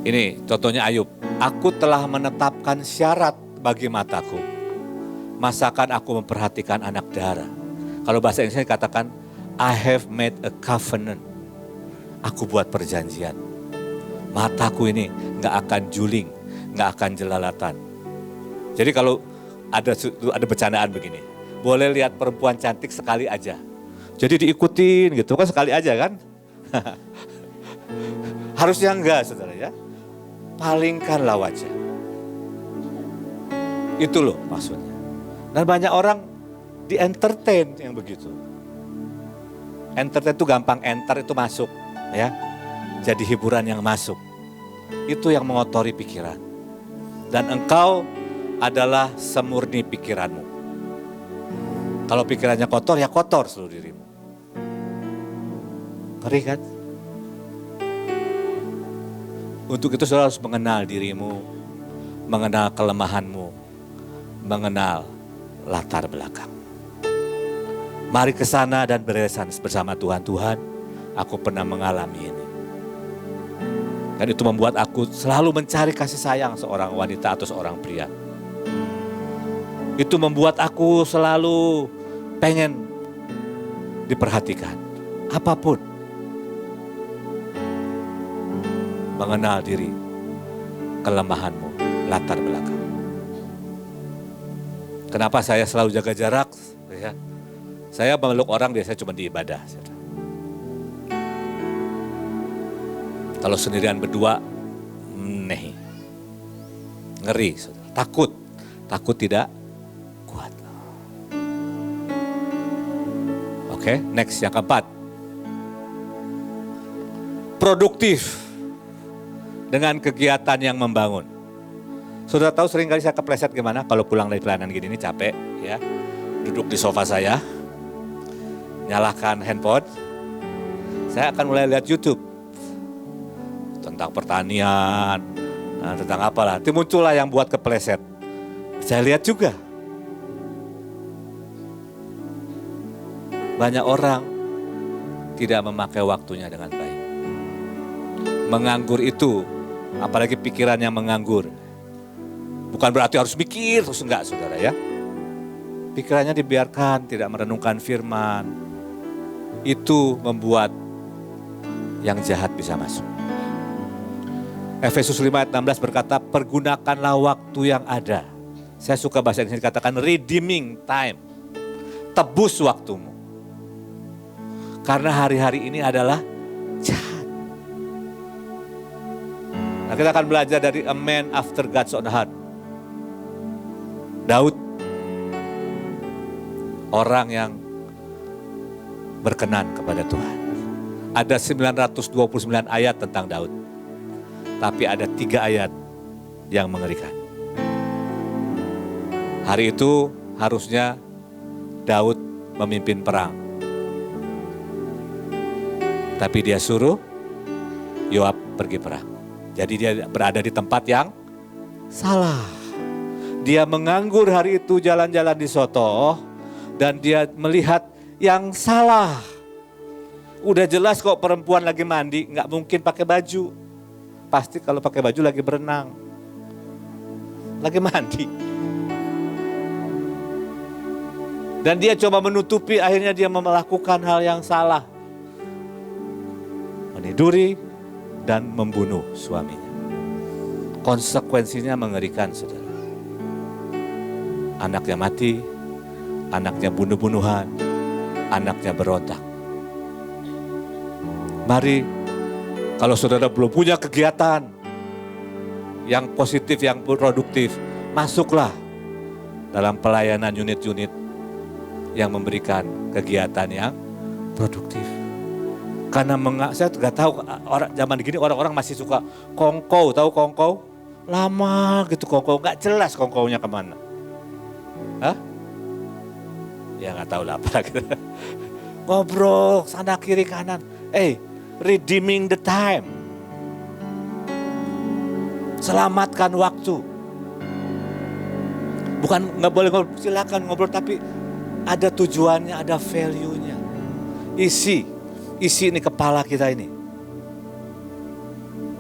Ini contohnya Ayub. Aku telah menetapkan syarat bagi mataku. Masakan aku memperhatikan anak dara. Kalau bahasa Inggrisnya dikatakan, I have made a covenant. Aku buat perjanjian. Mataku ini gak akan juling, gak akan jelalatan. Jadi kalau ada bercandaan begini, boleh lihat perempuan cantik sekali aja. Jadi diikutin gitu kan sekali aja kan. Harusnya enggak saudara ya. Palingkanlah wajah. Itu loh maksudnya. Dan banyak orang di entertain yang begitu. Entertain itu gampang, enter itu masuk ya. Jadi hiburan yang masuk. Itu yang mengotori pikiran. Dan engkau adalah semurni pikiranmu. Kalau pikirannya kotor, ya kotor seluruh dirimu. Ngeri kan? Untuk itu saudara harus mengenal dirimu, mengenal kelemahanmu, mengenal latar belakang. Mari ke sana dan beresan bersama Tuhan. Tuhan, aku pernah mengalami ini. Dan itu membuat aku selalu mencari kasih sayang seorang wanita atau seorang pria. Itu membuat aku selalu pengen diperhatikan. Apapun. Mengenal diri, kelemahanmu, latar belakang. Kenapa saya selalu jaga jarak? Ya. Saya memeluk orang biasanya cuma di ibadah. Kalau sendirian berdua, ngeri. Takut tidak kuat. Oke, next yang keempat. Produktif. Dengan kegiatan yang membangun. Sudah tahu seringkali saya kepleset gimana kalau pulang dari pelayanan gini, ini capek ya. Duduk di sofa saya, nyalakan handphone, saya akan mulai lihat YouTube. tentang pertanian, tentang apalah. Itu muncullah yang buat kepleset. Saya lihat juga. Banyak orang tidak memakai waktunya dengan baik. Menganggur itu, apalagi pikiran yang menganggur. Bukan berarti harus mikir, terus enggak saudara ya. Pikirannya dibiarkan, tidak merenungkan firman. Itu membuat yang jahat bisa masuk. Efesus 5 ayat 16 berkata, pergunakanlah waktu yang ada. Saya suka bahasa Inggris dikatakan redeeming time. Tebus waktumu. Karena hari-hari ini adalah jahat. Nah, kita akan belajar dari a man after God's own heart. Daud. Orang yang berkenan kepada Tuhan. Ada 929 ayat tentang Daud. Tapi ada 3 ayat yang mengerikan. Hari itu harusnya Daud memimpin perang. Tapi dia suruh Yoab pergi perang. Jadi dia berada di tempat yang salah. Dia menganggur hari itu jalan-jalan di Soto. Dan dia melihat yang salah. Udah jelas kok perempuan lagi mandi, nggak mungkin pakai baju. Pasti kalau pakai baju lagi berenang. Lagi mandi. Dan dia coba menutupi, akhirnya dia melakukan hal yang salah. Meniduri dan membunuh suaminya. Konsekuensinya mengerikan, saudara. Anaknya mati, anaknya bunuh-bunuhan, anaknya berontak. Mari, kalau saudara belum punya kegiatan yang positif, yang produktif, masuklah dalam pelayanan unit-unit yang memberikan kegiatan yang produktif. Karena saya nggak tahu, orang zaman gini orang-orang masih suka kongkow, tahu kongkow? Lama gitu kongkow, nggak jelas kongkownya kemana. Hah? Ya nggak tahu lah apa gitu. Ngobrol sana kiri kanan. Redeeming the time. Selamatkan waktu. Bukan nggak boleh ngobrol, silakan ngobrol, tapi ada tujuannya, ada value-nya. Isi ini kepala kita ini.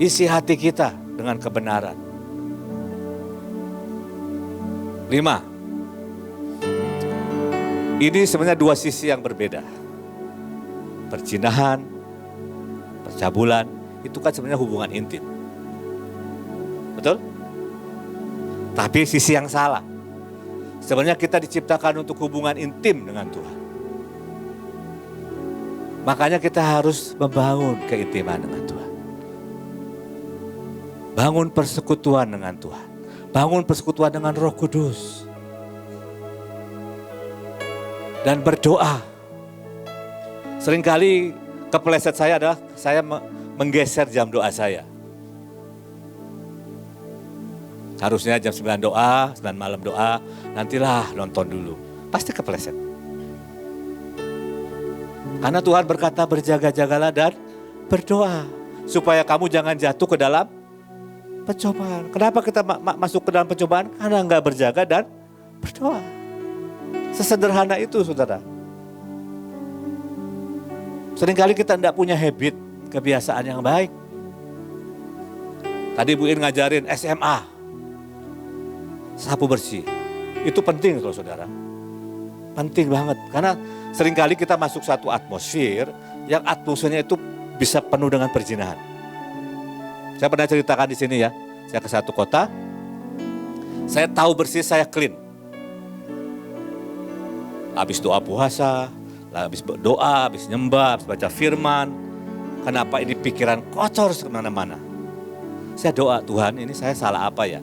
Isi hati kita dengan kebenaran. 5. Ini sebenarnya 2 sisi yang berbeda. Perzinahan, percabulan, itu kan sebenarnya hubungan intim. Betul? Tapi sisi yang salah. Sebenarnya kita diciptakan untuk hubungan intim dengan Tuhan. Makanya kita harus membangun keintiman dengan Tuhan. Bangun persekutuan dengan Tuhan. Bangun persekutuan dengan Roh Kudus. Dan berdoa. Seringkali kepeleset saya adalah saya menggeser jam doa saya. Harusnya jam 9 doa, 9 malam doa, nantilah nonton dulu. Pasti kepeleset. Karena Tuhan berkata berjaga-jagalah dan berdoa. Supaya kamu jangan jatuh ke dalam pencobaan. Kenapa kita masuk ke dalam pencobaan? Karena enggak berjaga dan berdoa. Sesederhana itu, saudara. Seringkali kita tidak punya habit, kebiasaan yang baik. Tadi Bu In ngajarin SMA. Sapu bersih. Itu penting loh, saudara. Penting banget. Karena seringkali kita masuk satu atmosfer, yang atmosfernya itu bisa penuh dengan perzinahan. Saya pernah ceritakan di sini ya. Saya ke satu kota. Saya tahu bersih, saya clean. Habis doa puasa, habis doa, habis nyembah, habis baca firman. Kenapa ini pikiran kotor kemana-mana? Saya doa, Tuhan ini saya salah apa ya?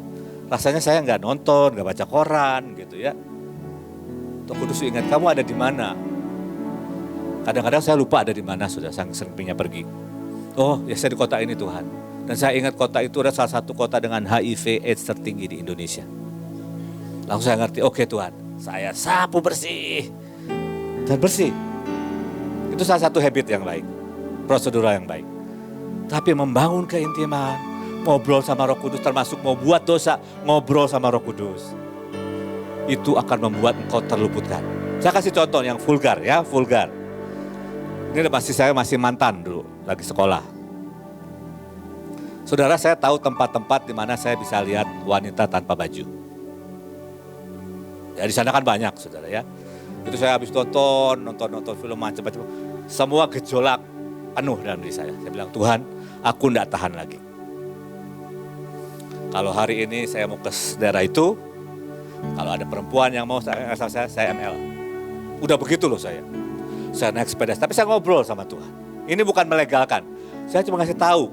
Rasanya saya nggak nonton, nggak baca koran gitu ya. Tuh Kudus ingat kamu ada di mana? Kadang-kadang saya lupa ada di mana, sudah sering pergi. Oh ya saya di kota ini Tuhan. Dan saya ingat kota itu adalah salah satu kota dengan HIV AIDS tertinggi di Indonesia. Langsung saya ngerti, oke Tuhan, saya sapu bersih. Dan bersih. Itu salah satu habit yang baik. Prosedural yang baik. Tapi membangun keintiman, ngobrol sama Roh Kudus, termasuk mau buat dosa, ngobrol sama Roh Kudus. Itu akan membuat engkau terluputkan. Saya kasih contoh yang vulgar ya, vulgar. Ini saya masih mantan dulu, lagi sekolah. Saudara, saya tahu tempat-tempat di mana saya bisa lihat wanita tanpa baju. Ya di sana kan banyak, saudara ya. Itu saya habis nonton film macam-macam. Semua gejolak penuh dalam diri saya. Saya bilang, Tuhan, aku tidak tahan lagi. Kalau hari ini saya mau ke daerah itu, kalau ada perempuan yang mau saya ML. Udah begitu loh saya. Saya naik sepeda, tapi saya ngobrol sama Tuhan. Ini bukan melegalkan. Saya cuma ngasih tahu.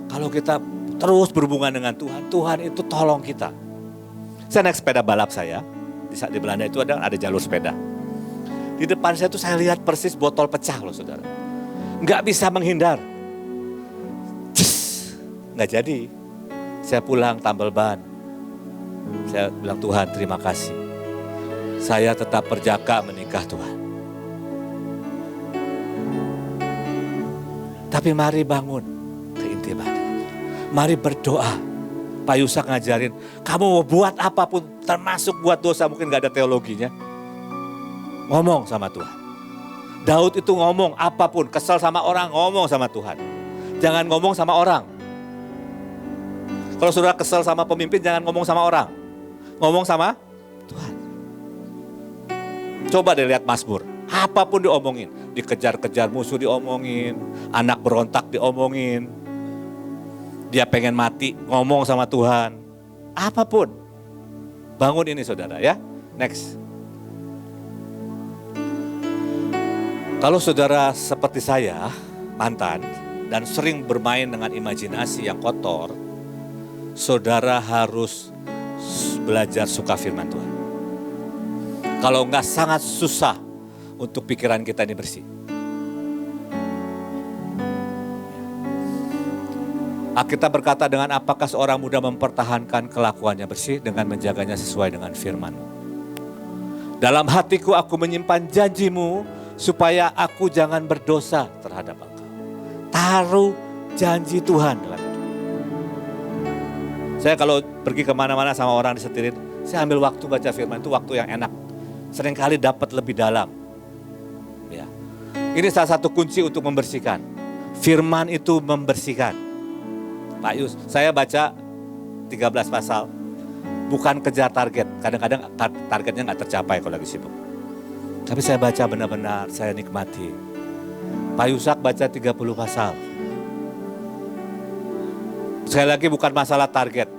Kalau kita terus berhubungan dengan Tuhan, Tuhan itu tolong kita. Saya naik sepeda balap saya. Di Belanda itu ada jalur sepeda. Di depan saya tuh saya lihat persis botol pecah loh saudara. Nggak bisa menghindar. Nggak jadi. Saya pulang tambal ban. Saya bilang, Tuhan terima kasih. Saya tetap berjaga menikah Tuhan. Tapi mari bangun keintiman. Mari berdoa. Pak Yusak ngajarin, kamu mau buat apapun, termasuk buat dosa, mungkin gak ada teologinya. Ngomong sama Tuhan. Daud itu ngomong apapun, kesel sama orang, ngomong sama Tuhan. Jangan ngomong sama orang. Kalau saudara kesel sama pemimpin, jangan ngomong sama orang. Ngomong sama Tuhan. Coba deh lihat Mazmur, apapun diomongin. Dikejar-kejar musuh diomongin, anak berontak diomongin. Dia pengen mati, ngomong sama Tuhan. Apapun. Bangun ini saudara ya. Next. Kalau saudara seperti saya, mantan, dan sering bermain dengan imajinasi yang kotor, saudara harus belajar suka firman Tuhan. Kalau enggak sangat susah untuk pikiran kita ini bersih. Alkitab berkata, dengan apakah seorang muda mempertahankan kelakuannya bersih dengan menjaganya sesuai dengan firman. Dalam hatiku aku menyimpan janjimu supaya aku jangan berdosa terhadap engkau. Taruh janji Tuhan dalam hidup. Saya kalau pergi kemana-mana sama orang disetirin, saya ambil waktu baca firman, itu waktu yang enak. Seringkali dapat lebih dalam. Ya. Ini salah satu kunci untuk membersihkan. Firman itu membersihkan. Pak Yus, saya baca 13 pasal, bukan kejar target. Kadang-kadang targetnya nggak tercapai kalau lagi sibuk. Tapi saya baca benar-benar, saya nikmati. Pak Yusak baca 30 pasal. Sekali lagi bukan masalah target.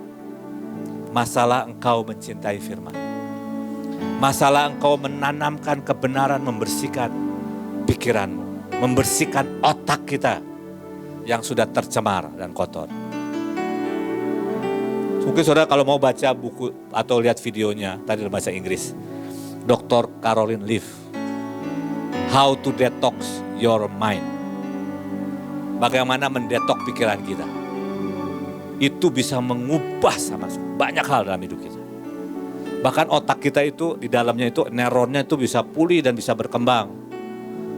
Masalah engkau mencintai firman. Masalah engkau menanamkan kebenaran, membersihkan pikiranmu. Membersihkan otak kita yang sudah tercemar dan kotor. Mungkin saudara kalau mau baca buku atau lihat videonya, tadi dalam bahasa Inggris. Dr. Caroline Leaf. How to Detox Your Mind. Bagaimana mendetok pikiran kita. Itu bisa mengubah sama banyak hal dalam hidup kita. Bahkan otak kita itu, di dalamnya itu, neuronnya itu bisa pulih dan bisa berkembang.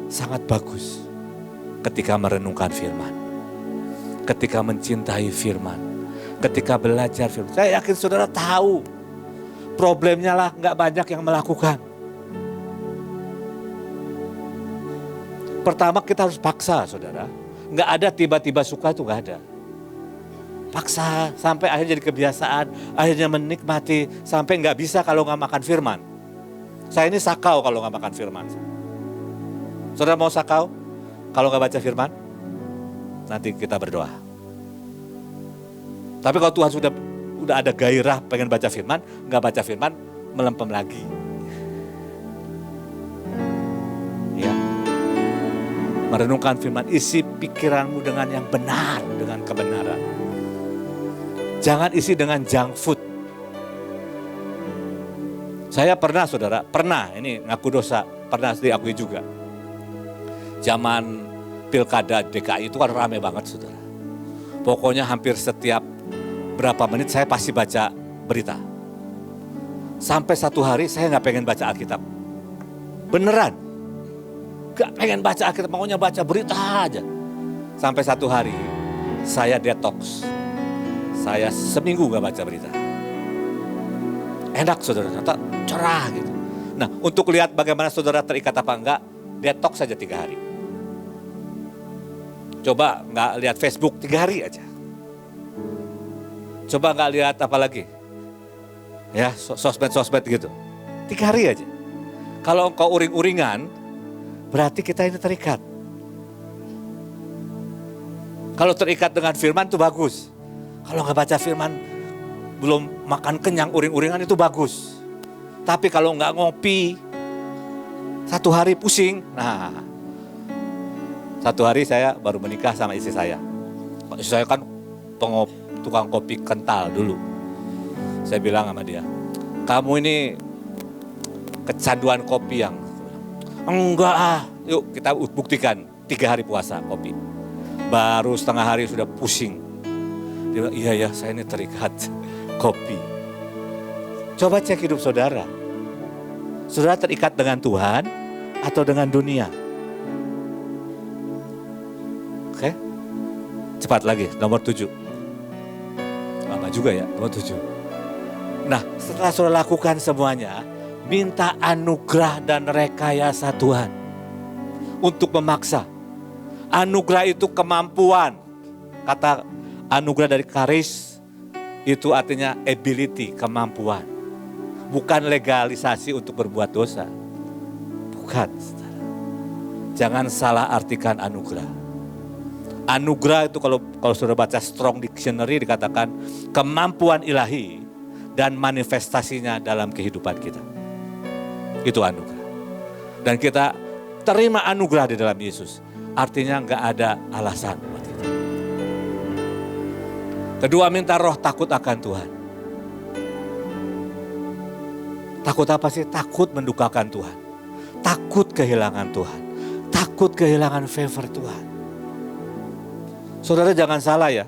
Sangat bagus ketika merenungkan firman. Ketika mencintai firman. Ketika belajar firman. Saya yakin saudara tahu. Problemnya lah gak banyak yang melakukan. Pertama kita harus paksa saudara. Gak ada tiba-tiba suka itu gak ada. Paksa sampai akhirnya jadi kebiasaan. Akhirnya menikmati sampai gak bisa kalau gak makan firman. Saya ini sakau kalau gak makan firman. Saudara mau sakau? Kalau gak baca firman? Nanti kita berdoa. Tapi kalau Tuhan sudah ada gairah pengen baca firman, gak baca firman, melempem lagi. Ya. Merenungkan firman, isi pikiranmu dengan yang benar, dengan kebenaran. Jangan isi dengan junk food. Saya pernah saudara, ini ngaku dosa, pernah diakui juga. Zaman pilkada DKI itu kan rame banget saudara. Pokoknya hampir setiap berapa menit saya pasti baca berita. Sampai satu hari saya gak pengen baca Alkitab. Beneran. Gak pengen baca Alkitab, maunya baca berita aja. Sampai satu hari saya detox. Saya seminggu gak baca berita. Enak saudara, ternyata cerah gitu. Nah, untuk lihat bagaimana saudara terikat apa enggak, detox saja 3 hari. Coba nggak lihat Facebook 3 hari aja. Coba nggak lihat apa lagi. Ya, sosmed gitu. 3 hari aja. Kalau engkau uring-uringan, berarti kita ini terikat. Kalau terikat dengan firman itu bagus. Kalau nggak baca firman, belum makan kenyang uring-uringan itu bagus. Tapi kalau nggak ngopi, 1 hari pusing. Nah, 1 hari saya baru menikah sama istri saya. Istri saya kan tukang kopi kental dulu. Saya bilang sama dia, kamu ini kecanduan kopi yang... Enggak, yuk kita buktikan 3 hari puasa kopi. Baru setengah hari sudah pusing. Dia bilang, iya ya saya ini terikat kopi. Coba cek hidup saudara. Saudara terikat dengan Tuhan atau dengan dunia? Oke, cepat lagi, nomor 7. Lama juga ya, nomor 7. Nah, setelah saudara lakukan semuanya, minta anugerah dan rekayasa Tuhan untuk memaksa. Anugerah itu kemampuan. Kata anugerah dari charis itu artinya ability, kemampuan. Bukan legalisasi untuk berbuat dosa. Bukan, saudara. Jangan salah artikan anugerah. Anugerah itu kalau saudara baca Strong Dictionary dikatakan kemampuan ilahi dan manifestasinya dalam kehidupan kita. Itu anugerah. Dan kita terima anugerah di dalam Yesus. Artinya enggak ada alasan buat kita. Kedua, minta roh takut akan Tuhan. Takut apa sih? Takut mendukakan Tuhan. Takut kehilangan Tuhan. Takut kehilangan favor Tuhan. Saudara jangan salah ya.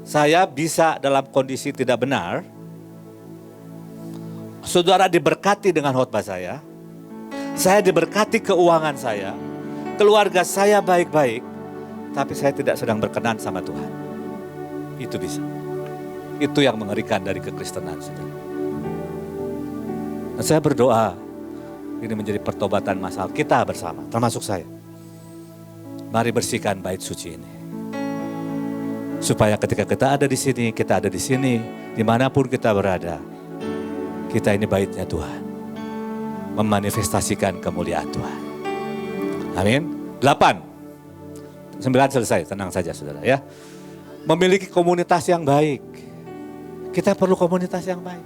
Saya bisa dalam kondisi tidak benar. Saudara diberkati dengan khotbah saya. Saya diberkati keuangan saya. Keluarga saya baik-baik. Tapi saya tidak sedang berkenan sama Tuhan. Itu bisa. Itu yang mengerikan dari kekristenan, saudara. Dan saya berdoa, ini menjadi pertobatan masal kita bersama, termasuk saya. Mari bersihkan bait suci ini. Supaya ketika kita ada di sini, kita ada di sini, dimanapun kita berada, kita ini baitnya Tuhan. Memanifestasikan kemuliaan Tuhan. Amin. 8. 9 selesai, tenang saja saudara ya. Memiliki komunitas yang baik. Kita perlu komunitas yang baik.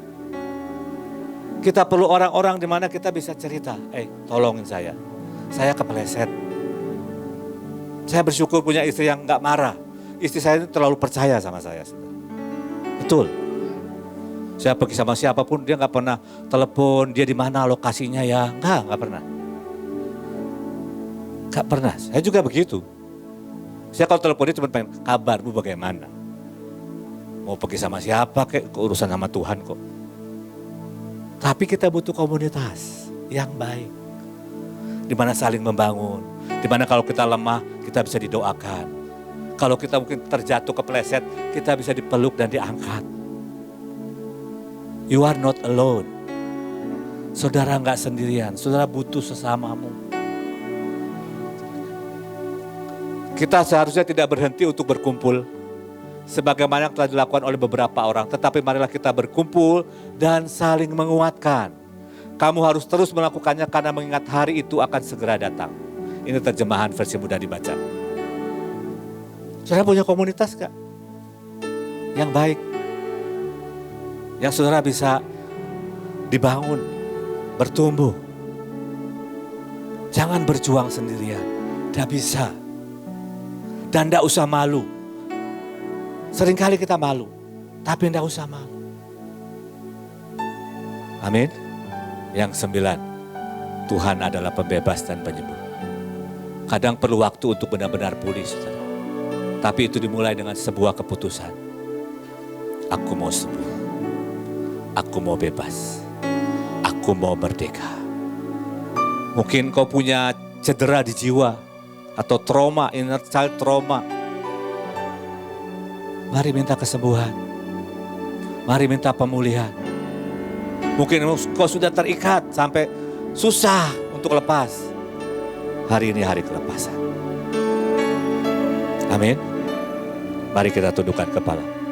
Kita perlu orang-orang di mana kita bisa cerita. Tolongin saya kepeleset. Saya bersyukur punya istri yang gak marah. Istri saya itu terlalu percaya sama saya. Betul. Saya pergi sama siapapun dia gak pernah telepon. Dia di mana lokasinya ya. Gak pernah. Gak pernah. Saya juga begitu. Saya kalau telepon dia cuma pengen kabarmu bagaimana. Mau pergi sama siapa kayak urusan sama Tuhan kok. Tapi kita butuh komunitas yang baik. Di mana saling membangun. Di mana kalau kita lemah, kita bisa didoakan. Kalau kita mungkin terjatuh kepleset, kita bisa dipeluk dan diangkat. You are not alone. Saudara enggak sendirian, saudara butuh sesamamu. Kita seharusnya tidak berhenti untuk berkumpul. Sebagaimana yang telah dilakukan oleh beberapa orang. Tetapi marilah kita berkumpul dan saling menguatkan. Kamu harus terus melakukannya karena mengingat hari itu akan segera datang. Ini terjemahan versi mudah dibaca. Saudara punya komunitas gak? Yang baik. Yang saudara bisa dibangun, bertumbuh. Jangan berjuang sendirian. Tidak bisa. Dan tidak usah malu. Seringkali kita malu, tapi tidak usah malu. Amin. Yang 9, Tuhan adalah pembebas dan penyembuh. Kadang perlu waktu untuk benar-benar pulih, saudara. Tapi itu dimulai dengan sebuah keputusan. Aku mau sembuh. Aku mau bebas. Aku mau merdeka. Mungkin kau punya cedera di jiwa atau trauma, inner child trauma. Mari minta kesembuhan. Mari minta pemulihan. Mungkin kau sudah terikat sampai susah untuk lepas. Hari ini hari kelepasan. Amin. Mari kita tundukkan kepala.